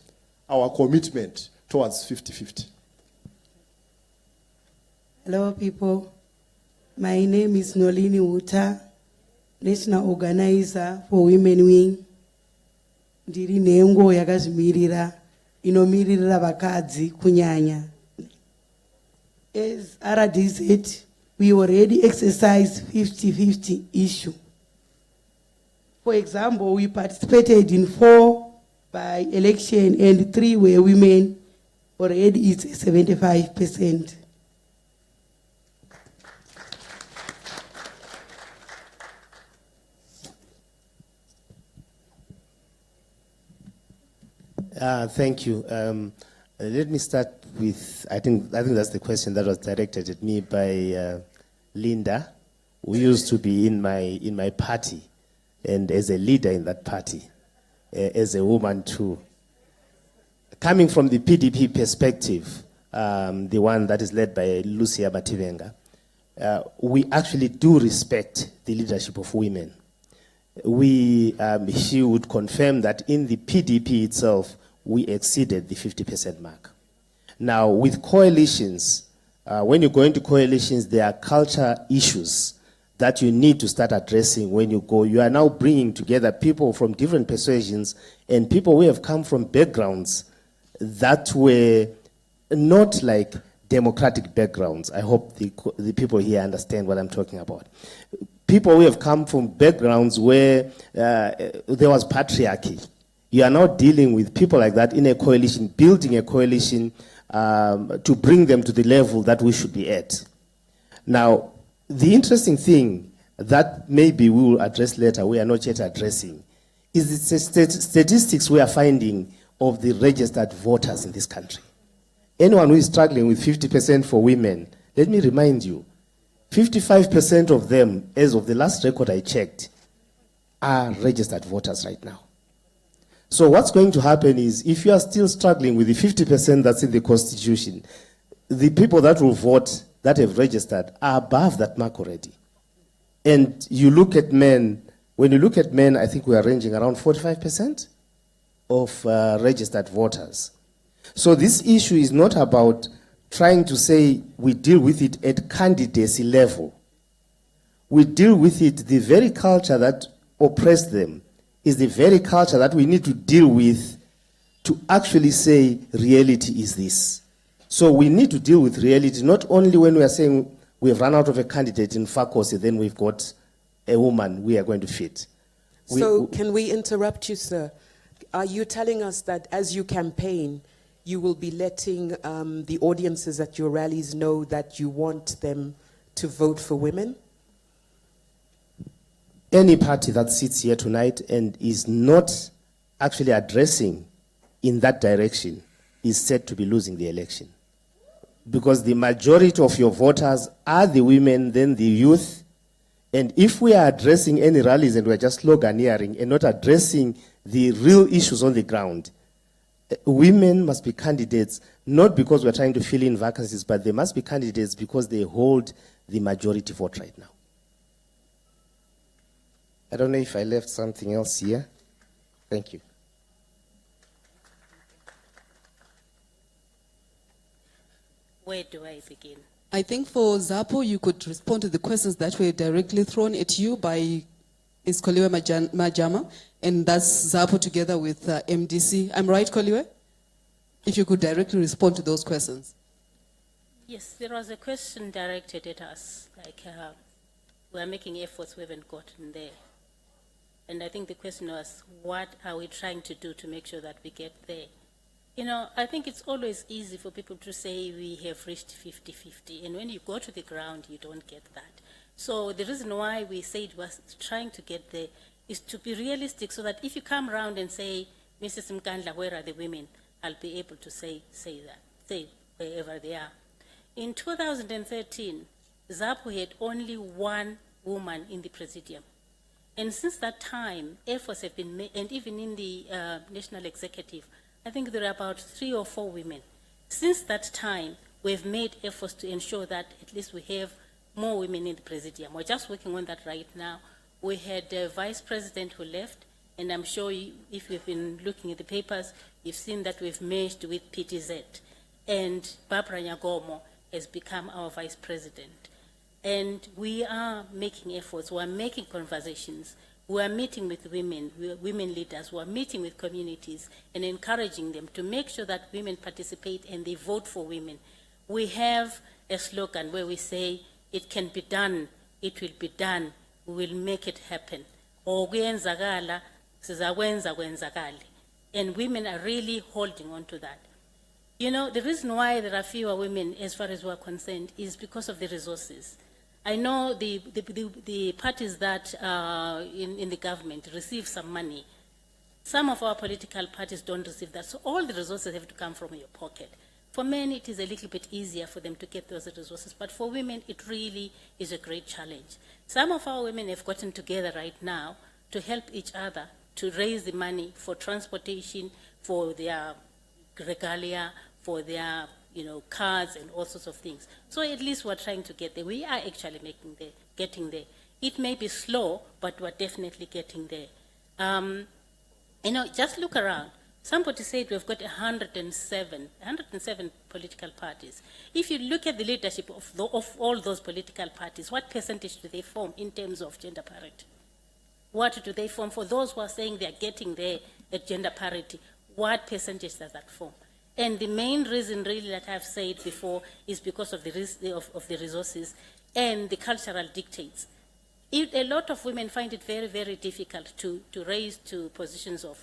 our commitment towards 50-50. Hello, people. My name is Nolini Uta, National Organizer for Women Wing. Ndiri nengo yakazvimirira inomiririra vakadzi kunyanya. As RDZ, we already exercised 50-50 issue. For example, we participated in 4 by-election and 3 were women. Already it's 75%. Thank you. Let me start with, I think that's the question that was directed at me by Linda, who used to be in my party, and as a leader in that party, as a woman too. Coming from the PDP perspective, the one that is led by Lucia Mativenga, we actually do respect the leadership of women. She would confirm that in the PDP itself, we exceeded the 50% mark. Now, with coalitions, when you go into coalitions, there are culture issues that you need to start addressing when you go. You are now bringing together people from different persuasions and people who have come from backgrounds that were not like democratic backgrounds. I hope the people here understand what I'm talking about. People who have come from backgrounds where there was patriarchy. You are now dealing with people like that in a coalition, building a coalition to bring them to the level that we should be at. Now, the interesting thing that maybe we will address later, we are not yet addressing, is the statistics we are finding of the registered voters in this country. Anyone who is struggling with 50% for women, let me remind you, 55% of them, as of the last record I checked, are registered voters right now. So what's going to happen is, if you are still struggling with the 50% that's in the Constitution, the people that will vote, that have registered, are above that mark already. And you look at men, when you look at men, I think we are ranging around 45% of registered voters. So this issue is not about trying to say we deal with it at candidacy level. We deal with it, the very culture that oppressed them is the very culture that we need to deal with to actually say reality is this. So we need to deal with reality, not only when we are saying we have run out of a candidate in Fakosi, then we've got a woman we are going to fit. Can we interrupt you, sir? Are you telling us that as you campaign, you will be letting the audiences at your rallies know that you want them to vote for women? Any party that sits here tonight and is not actually addressing in that direction is said to be losing the election. Because the majority of your voters are the women, then the youth. And if we are addressing any rallies and we're just sloganeering and not addressing the real issues on the ground, women must be candidates, not because we're trying to fill in vacancies, but they must be candidates because they hold the majority vote right now. I don't know if I left something else here. Thank you. Where do I begin? I think for ZAPO, you could respond to the questions that were directly thrown at you by Ms. Koliwe Majama, and that's ZAPO together with MDC. I'm right, Koliwe? If you could directly respond to those questions. Yes, there was a question directed at us, like we're making efforts we haven't gotten there. And I think the question was, what are we trying to do to make sure that we get there? You know, I think it's always easy for people to say we have reached 50-50, and when you go to the ground, you don't get that. So the reason why we said we're trying to get there is to be realistic, so that if you come around and say, Mrs. Mkandla, where are the women? I'll be able to say wherever they are. In 2013, ZAPO had only one woman in the presidium. And since that time, efforts have been made, and even in the national executive, I think there are about 3 or 4 women. Since that time, we've made efforts to ensure that at least we have more women in the presidium. We're just working on that right now. We had a vice president who left, and I'm sure if you've been looking at the papers, you've seen that we've merged with PTZ. And Barbara Nyagomo has become our vice president. And we are making efforts, we're making conversations, we are meeting with women leaders, we are meeting with communities and encouraging them to make sure that women participate and they vote for women. We have a slogan where we say, it can be done, it will be done, we will make it happen. And women are really holding on to that. You know, the reason why there are fewer women as far as we're concerned is because of the resources. I know the parties that are in the government receive some money. Some of our political parties don't receive that, so all the resources have to come from your pocket. For men, it is a little bit easier for them to get those resources, but for women, it really is a great challenge. Some of our women have gotten together right now to help each other to raise the money for transportation, for their regalia, for their cars and all sorts of things. So at least we're trying to get there. We are actually getting there. It may be slow, but we're definitely getting there. Just look around. Somebody said we've got 107 political parties. If you look at the leadership of all those political parties, what percentage do they form in terms of gender parity? What do they form? For those who are saying they're getting there at gender parity, what percentage does that form? And the main reason really that I've said before is because of the resources and the cultural dictates. A lot of women find it very, very difficult to raise to positions of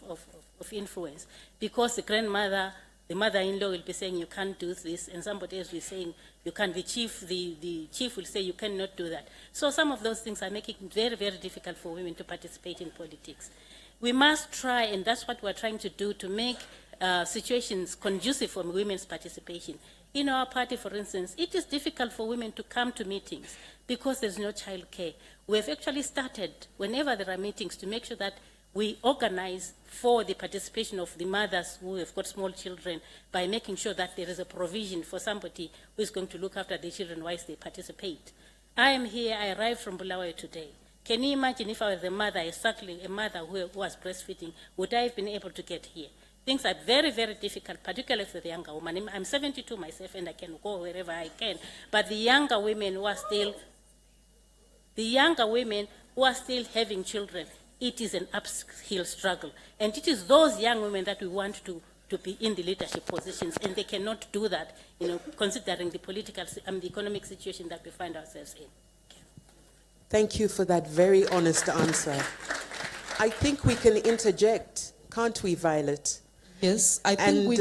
influence because the mother-in-law will be saying you can't do this, and somebody else will be saying you can't. The chief will say you cannot do that. So some of those things are making it very, very difficult for women to participate in politics. We must try, and that's what we're trying to do, to make situations conducive for women's participation. In our party, for instance, it is difficult for women to come to meetings because there's no childcare. We have actually started, whenever there are meetings, to make sure that we organize for the participation of the mothers who have got small children by making sure that there is a provision for somebody who is going to look after the children whilst they participate. I am here, I arrived from Bulawayo today. Can you imagine if I was a mother, a mother who was breastfeeding, would I have been able to get here? Things are very, very difficult, particularly for the younger woman. I'm 72 myself and I can go wherever I can. But the younger women who are still having children, it is an uphill struggle. And it is those young women that we want to be in the leadership positions, and they cannot do that, considering the political and the economic situation that we find ourselves in. Thank you for that very honest answer. I think we can interject, can't we, Violet? Yes, I think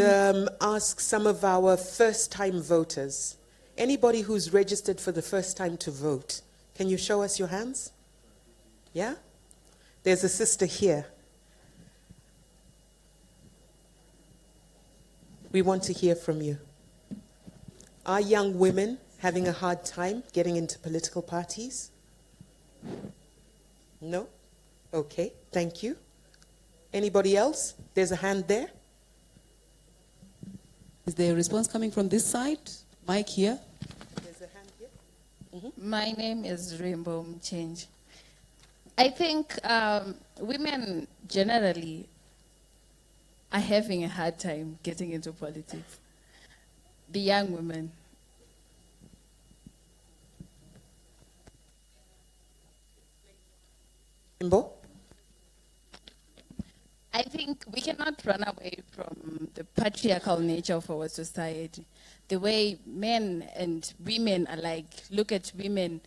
ask some of our first-time voters. Anybody who's registered for the first time to vote, can you show us your hands? Yeah? There's a sister here. We want to hear from you. Are young women having a hard time getting into political parties? No? Okay, thank you. Anybody else? There's a hand there. Is there a response coming from this side? Mike here. There's a hand here. My name is Rainbow Change. I think women generally are having a hard time getting into politics. The young women. Imbo? I think we cannot run away from the patriarchal nature of our society. The way men and women alike look at women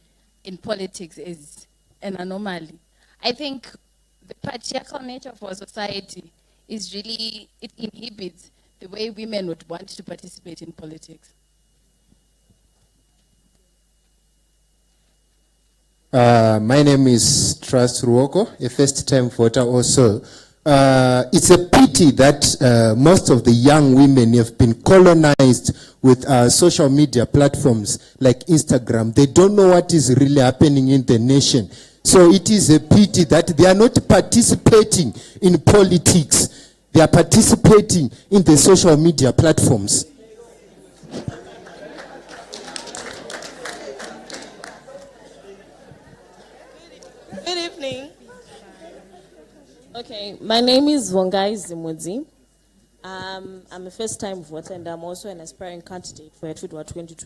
in politics is an anomaly. I think the patriarchal nature of our society is really, it inhibits the way women would want to participate in politics. My name is Trust Ruoko, a first-time voter also. It's a pity that most of the young women have been colonized with social media platforms like Instagram. They don't know what is really happening in the nation. So it is a pity that they are not participating in politics. They are participating in the social media platforms. Good evening. Okay, my name is Vongai Zimudzi. I'm a first-time voter and I'm also an aspiring candidate for Etfudwa 22.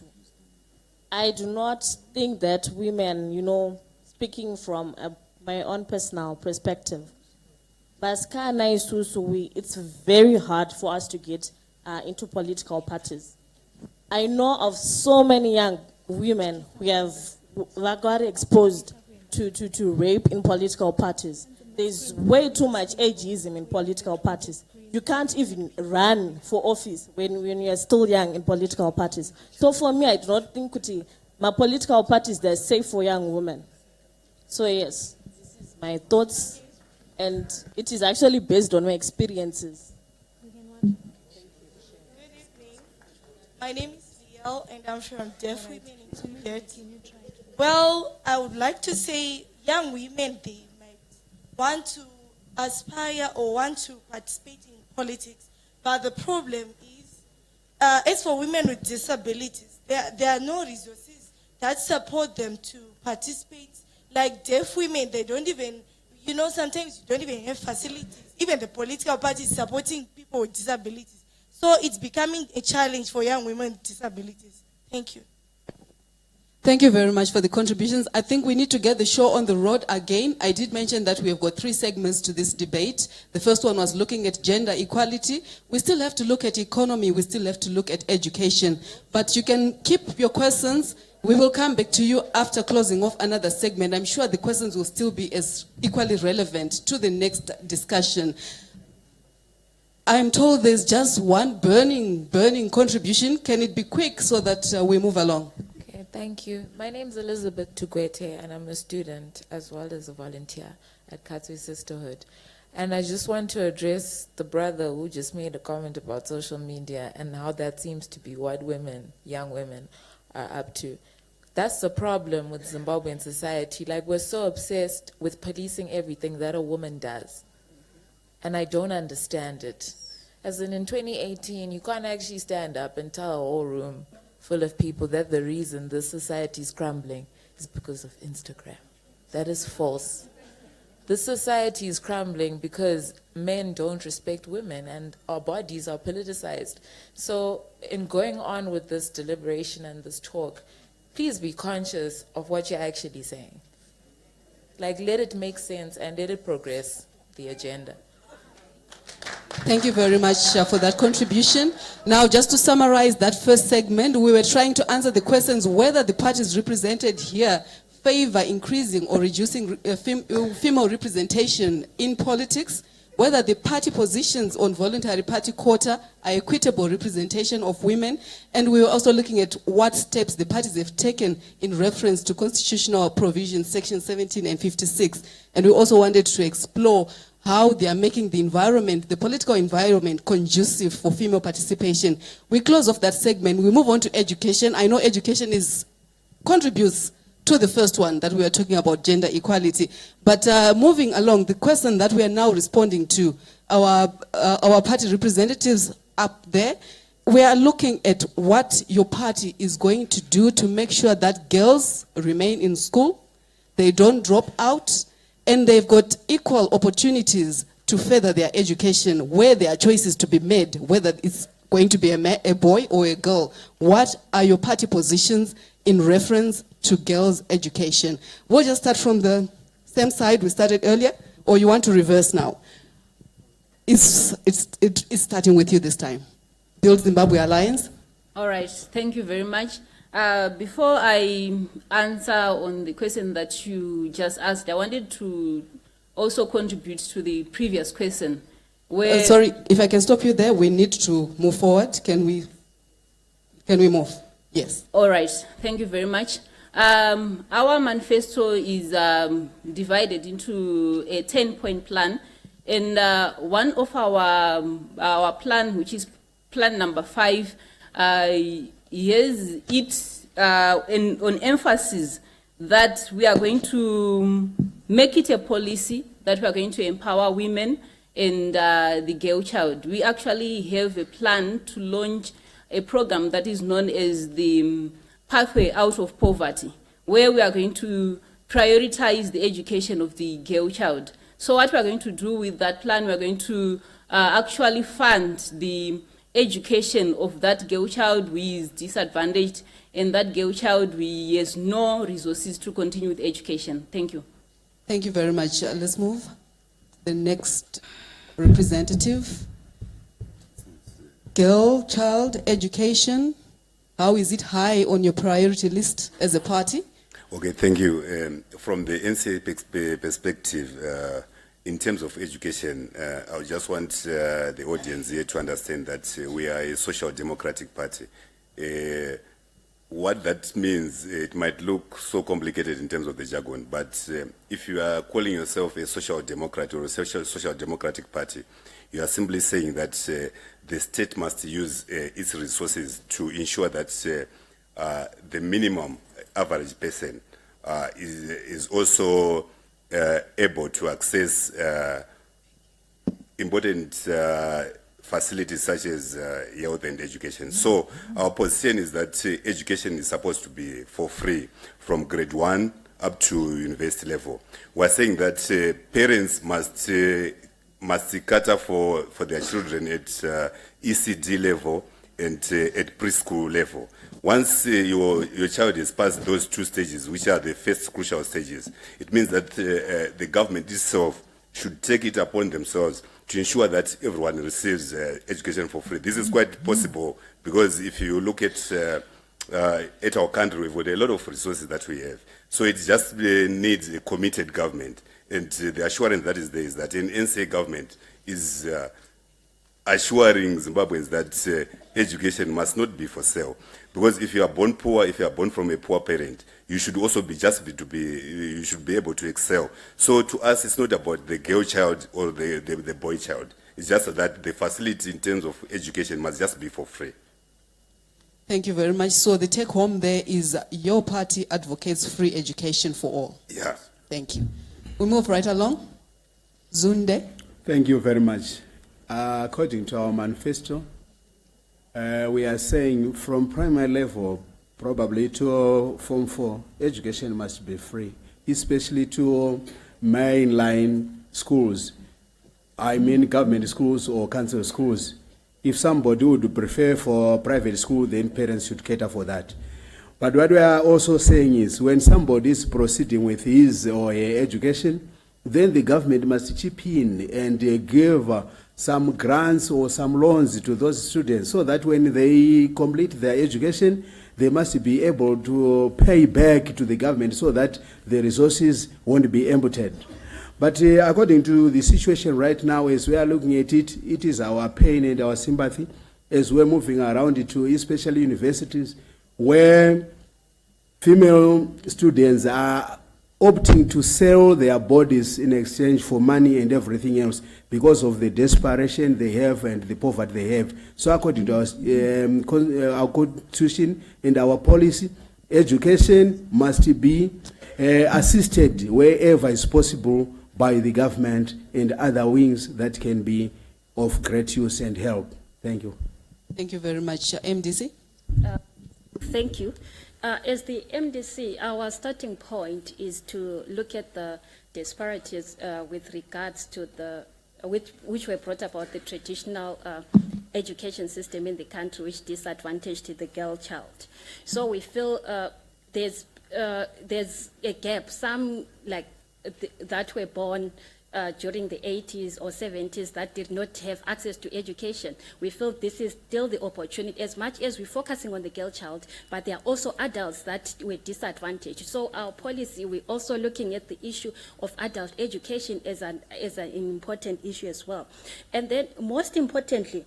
I do not think that women, speaking from my own personal perspective, it's very hard for us to get into political parties. I know of so many young women who got exposed to rape in political parties. There's way too much ageism in political parties. You can't even run for office when you're still young in political parties. So for me, I do not think my political parties, they're safe for young women. So yes, this is my thoughts, and it is actually based on my experiences. Good evening. My name is Liel, and I'm from Deaf Women in Tibet. Well, I would like to say young women, they might want to aspire or want to participate in politics, but the problem is, as for women with disabilities, there are no resources that support them to participate. Like deaf women, they don't even, sometimes you don't even have facilities. Even the political parties supporting people with disabilities. So it's becoming a challenge for young women with disabilities. Thank you. Thank you very much for the contributions. I think we need to get the show on the road again. I did mention that we have got 3 segments to this debate. The first one was looking at gender equality. We still have to look at economy. We still have to look at education. But you can keep your questions. We will come back to you after closing off another segment. I'm sure the questions will still be as equally relevant to the next discussion. I'm told there's just one burning contribution. Can it be quick so that we move along? Thank you. My name is Elizabeth Tugwete, and I'm a student as well as a volunteer at Katwi Sisterhood. And I just want to address the brother who just made a comment about social media and how that seems to be what women, young women, are up to. That's the problem with Zimbabwean society. Like, we're so obsessed with policing everything that a woman does. And I don't understand it. As in 2018, you can't actually stand up and tell a whole room full of people that the reason this society is crumbling is because of Instagram. That is false. This society is crumbling because men don't respect women and our bodies are politicized. So in going on with this deliberation and this talk, please be conscious of what you're actually saying. Like, let it make sense and let it progress the agenda. Thank you very much for that contribution. Now, just to summarize that first segment, we were trying to answer the questions whether the parties represented here favor increasing or reducing female representation in politics. whether the party positions on voluntary party quota are equitable representation of women, and we were also looking at what steps the parties have taken in reference to constitutional provisions, section 17 and 56. And we also wanted to explore how they are making the environment, the political environment, conducive for female participation. We close off that segment. We move on to education. I know education contributes to the first one that we are talking about, gender equality. But moving along, the question that we are now responding to, our party representatives up there, we are looking at what your party is going to do to make sure that girls remain in school, they don't drop out, and they've got equal opportunities to further their education where there are choices to be made, whether it's going to be a boy or a girl. What are your party positions in reference to girls' education? We'll just start from the same side we started earlier, or you want to reverse now? It's starting with you this time. Build Zimbabwe Alliance. All right, thank you very much. Before I answer on the question that you just asked, I wanted to also contribute to the previous question. Where sorry, if I can stop you there, we need to move forward. Can we move? Yes. All right, thank you very much. Our manifesto is divided into a 10-point plan, and one of our plan, which is plan number 5, yes, it's on emphasis that we are going to make it a policy that we are going to empower women and the girl child. We actually have a plan to launch a program that is known as the Pathway Out of Poverty, where we are going to prioritize the education of the girl child. So what we are going to do with that plan, we are going to actually fund the education of that girl child who is disadvantaged, and that girl child who has no resources to continue with education. Thank you. Thank you very much. Let's move. The next representative. Girl child education. How is it high on your priority list as a party? Okay, thank you. From the NCA perspective, in terms of education, I just want the audience here to understand that we are a social democratic party. What that means, it might look so complicated in terms of the jargon, but if you are calling yourself a social democrat or a social democratic party, you are simply saying that the state must use its resources to ensure that the minimum average person is also able to access important facilities such as health and education. So our position is that education is supposed to be for free from grade 1 up to university level. We're saying that parents must cater for their children at ECD level and at preschool level. Once your child has passed those 2 stages, which are the first crucial stages, it means that the government itself should take it upon themselves to ensure that everyone receives education for free. This is quite possible because if you look at our country, we've got a lot of resources that we have. So it just needs a committed government. And the assurance that is there is that an NCA government is assuring Zimbabweans that education must not be for sale. Because if you are born poor, if you are born from a poor parent, you should also you should be able to excel. So to us, it's not about the girl child or the boy child. It's just that the facility in terms of education must just be for free. Thank you very much. So the take home there is your party advocates free education for all. Yeah. Thank you. We move right along. Zunde. Thank you very much. According to our manifesto, we are saying from primary level, probably to Form 4, education must be free, especially to mainline schools. I mean government schools or council schools. If somebody would prefer for private school, then parents should cater for that. But what we are also saying is when somebody is proceeding with his or her education, then the government must chip in and give some grants or some loans to those students so that when they complete their education, they must be able to pay back to the government so that the resources won't be emptied. But according to the situation right now, as we are looking at it, it is our pain and our sympathy as we're moving around to especially universities where female students are opting to sell their bodies in exchange for money and everything else because of the desperation they have and the poverty they have. So according to our constitution and our policy, education must be assisted wherever is possible by the government and other wings that can be of great use and help. Thank you. Thank you very much. MDC? Thank you. As the MDC, our starting point is to look at the disparities with regards to which were brought about the traditional education system in the country, which disadvantaged the girl child. So we feel there's a gap. Some that were born during the 80s or 70s that did not have access to education. We feel this is still the opportunity, as much as we're focusing on the girl child, but there are also adults that were disadvantaged. So our policy, we're also looking at the issue of adult education as an important issue as well. And then most importantly,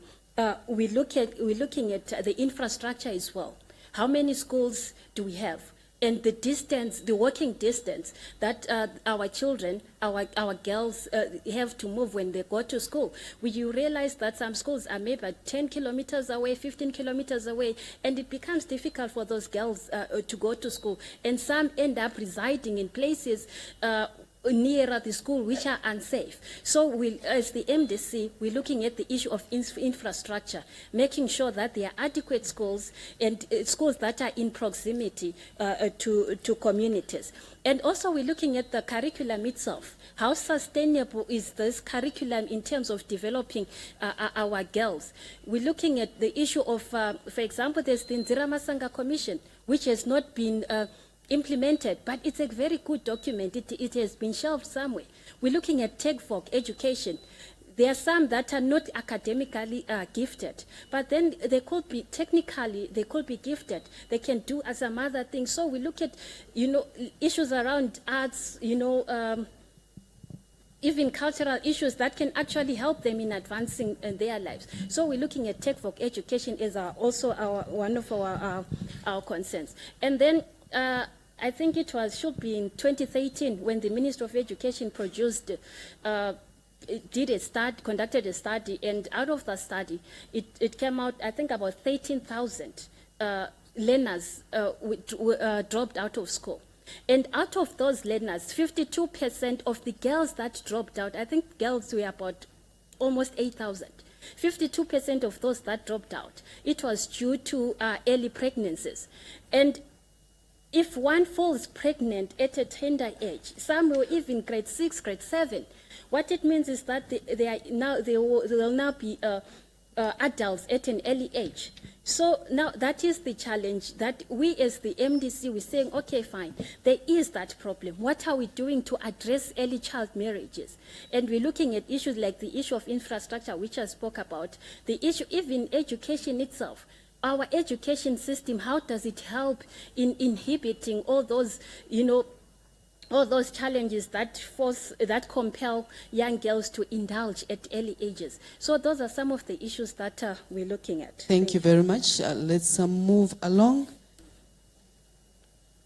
we're looking at the infrastructure as well. How many schools do we have? And the distance, the walking distance that our children, our girls have to move when they go to school. You realize that some schools are maybe 10 kilometers away, 15 kilometers away, and it becomes difficult for those girls to go to school. And some end up residing in places nearer the school which are unsafe. So as the MDC, we're looking at the issue of infrastructure, making sure that there are adequate schools and schools that are in proximity to communities. And also we're looking at the curriculum itself. How sustainable is this curriculum in terms of developing our girls? We're looking at the issue of, for example, there's the Nzira Masanga Commission, which has not been implemented, but it's a very good document. It has been shelved somewhere. We're looking at tech-folk education. There are some that are not academically gifted, but then they could be technically, they could be gifted. They can do some other things. So we look at, issues around arts, even cultural issues that can actually help them in advancing their lives. So we're looking at tech-folk education as also one of our concerns. And then I think should be in 2013 when the Ministry of Education conducted a study, and out of the study, it came out, I think, about 13,000 learners dropped out of school. And out of those learners, 52% of the girls that dropped out, I think girls were about almost 8,000. 52% of those that dropped out, it was due to early pregnancies. And if one falls pregnant at a tender age, some will even grade 6, grade 7, what it means is that they will now be adults at an early age. So now that is the challenge that we as the MDC, we're saying, okay, fine, there is that problem. What are we doing to address early child marriages? And we're looking at issues like the issue of infrastructure, which I spoke about, the issue, even education itself. Our education system, how does it help in inhibiting all those, all those challenges that compel young girls to indulge at early ages? So those are some of the issues that we're looking at. Thank you very much. Let's move along.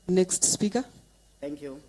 Next speaker. Thank you.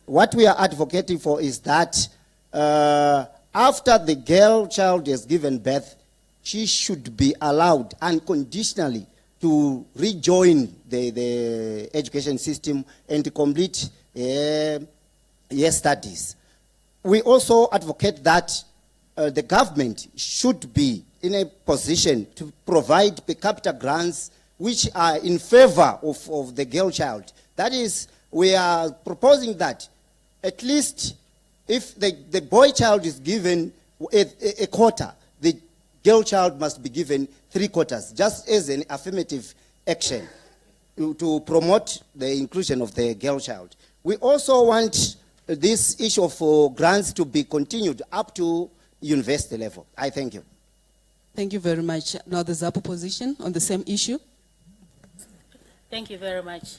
What we are advocating for is that after the girl child has given birth, she should be allowed unconditionally to rejoin the education system and complete studies. We also advocate that the government should be in a position to provide per capita grants which are in favor of the girl child. That is, we are proposing that at least if the boy child is given a quarter, the girl child must be given 3/4, just as an affirmative action to promote the inclusion of the girl child. We also want this issue of grants to be continued up to university level. I thank you. Thank you very much. Now the ZAPU position on the same issue. Thank you very much.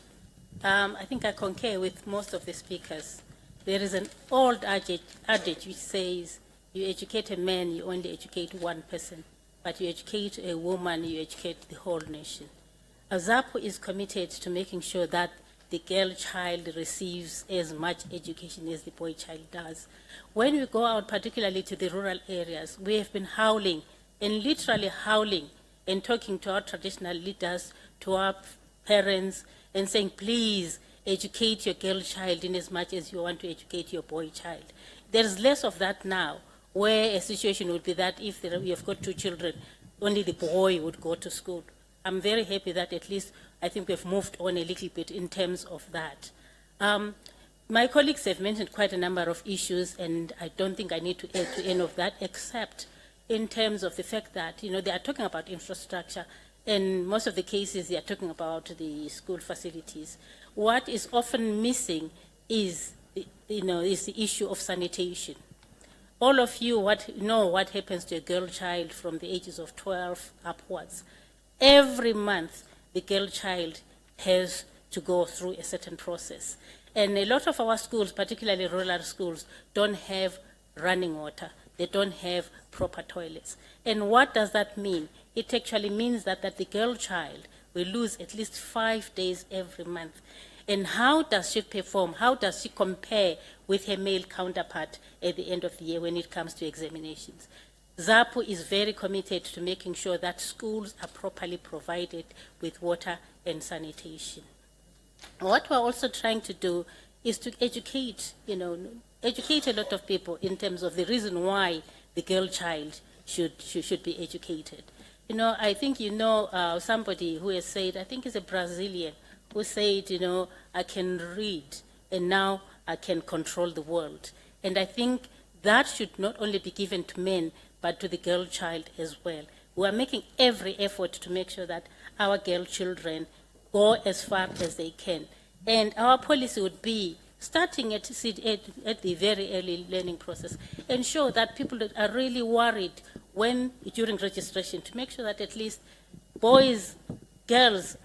I think I concur with most of the speakers. There is an old adage which says, you educate a man, you only educate one person, but you educate a woman, you educate the whole nation. ZAPU is committed to making sure that the girl child receives as much education as the boy child does. When we go out, particularly to the rural areas, we have been howling, and literally howling, and talking to our traditional leaders, to our parents, and saying, please educate your girl child in as much as you want to educate your boy child. There's less of that now, where a situation would be that if we have got 2 children, only the boy would go to school. I'm very happy that at least I think we've moved on a little bit in terms of that. My colleagues have mentioned quite a number of issues, and I don't think I need to add to any of that, except in terms of the fact that, they are talking about infrastructure, and most of the cases they are talking about the school facilities. What is often missing is, is the issue of sanitation. All of you know what happens to a girl child from the ages of 12 upwards. Every month, the girl child has to go through a certain process. And a lot of our schools, particularly rural schools, don't have running water. They don't have proper toilets. And what does that mean? It actually means that the girl child will lose at least 5 days every month. And how does she perform? How does she compare with her male counterpart at the end of the year when it comes to examinations? ZAPU is very committed to making sure that schools are properly provided with water and sanitation. What we're also trying to do is to educate, educate a lot of people in terms of the reason why the girl child should be educated. I think somebody who has said, I think it's a Brazilian, who said, I can read and now I can control the world. And I think that should not only be given to men, but to the girl child as well. We are making every effort to make sure that our girl children go as far as they can. And our policy would be, starting at the very early learning process, ensure that people that are really worried during registration, to make sure that at least girls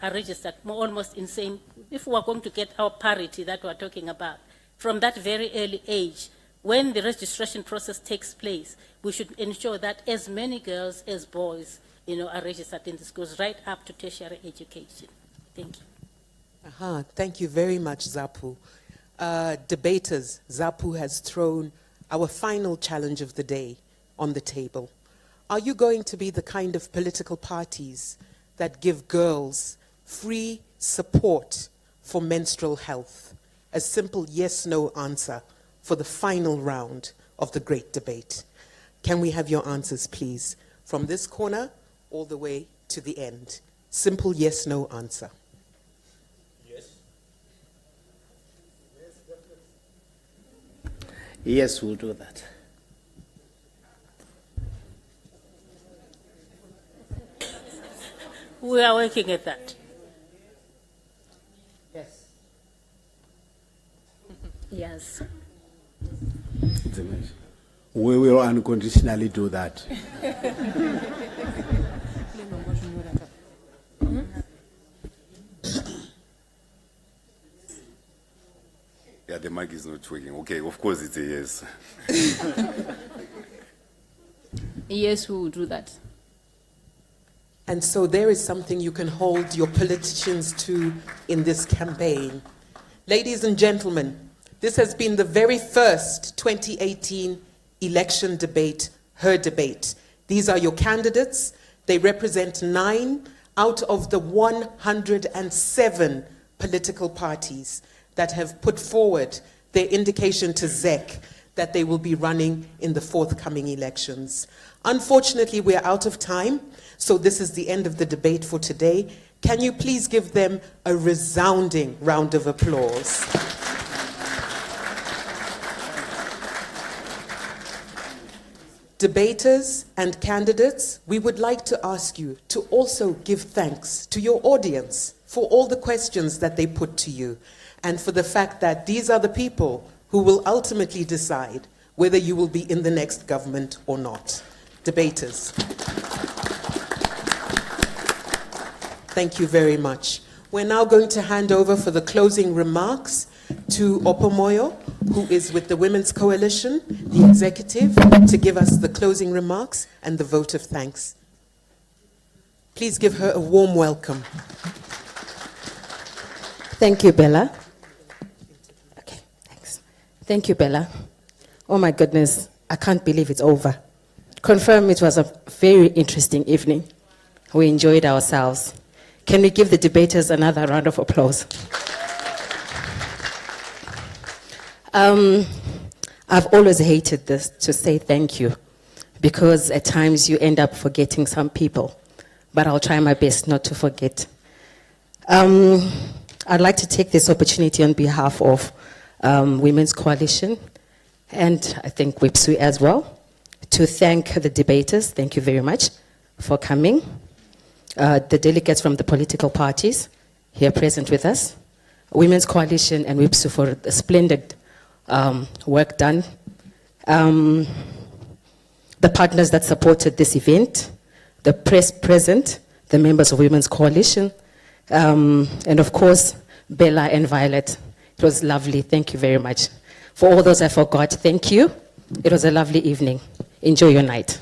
are registered almost in same, if we are going to get our parity that we are talking about, from that very early age. When the registration process takes place, we should ensure that as many girls as boys, are registered in the schools right up to tertiary education. Thank you. Thank you very much, ZAPU. Debaters, ZAPU has thrown our final challenge of the day on the table. Are you going to be the kind of political parties that give girls free support for menstrual health? A simple yes-no answer for the final round of the great debate. Can we have your answers, please, from this corner all the way to the end? Simple yes-no answer. Yes. Yes, we'll do that. We are working at that. Yes. Yes. We will unconditionally do that. Yeah, the mic is not working. Okay, of course it's a yes. Yes, we will do that. And so there is something you can hold your politicians to in this campaign. Ladies and gentlemen, this has been the very first 2018 election debate, her debate. These are your candidates. They represent 9 out of the 107 political parties. that have put forward their indication to ZEC that they will be running in the forthcoming elections. Unfortunately, we're out of time, so this is the end of the debate for today. Can you please give them a resounding round of applause? Debaters and candidates, we would like to ask you to also give thanks to your audience for all the questions that they put to you, and for the fact that these are the people who will ultimately decide whether you will be in the next government or not. Debaters. Thank you very much. We're now going to hand over for the closing remarks to Opomoyo, who is with the Women's Coalition, the executive, to give us the closing remarks and the vote of thanks. Please give her a warm welcome. Thank you, Bella. Okay, thanks. Thank you, Bella. Oh my goodness, I can't believe it's over. Confirm it was a very interesting evening. We enjoyed ourselves. Can we give the debaters another round of applause? I've always hated this, to say thank you, because at times you end up forgetting some people, but I'll try my best not to forget. I'd like to take this opportunity on behalf of Women's Coalition, and I think WIPSU as well, to thank the debaters. Thank you very much for coming. The delegates from the political parties here present with us, Women's Coalition and WIPSU for the splendid work done. The partners that supported this event, the press present, the members of Women's Coalition, and of course, Bella and Violet. It was lovely. Thank you very much. For all those I forgot, thank you. It was a lovely evening. Enjoy your night.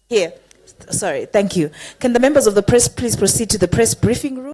Here. Sorry, thank you. Can the members of the press please proceed to the press briefing room?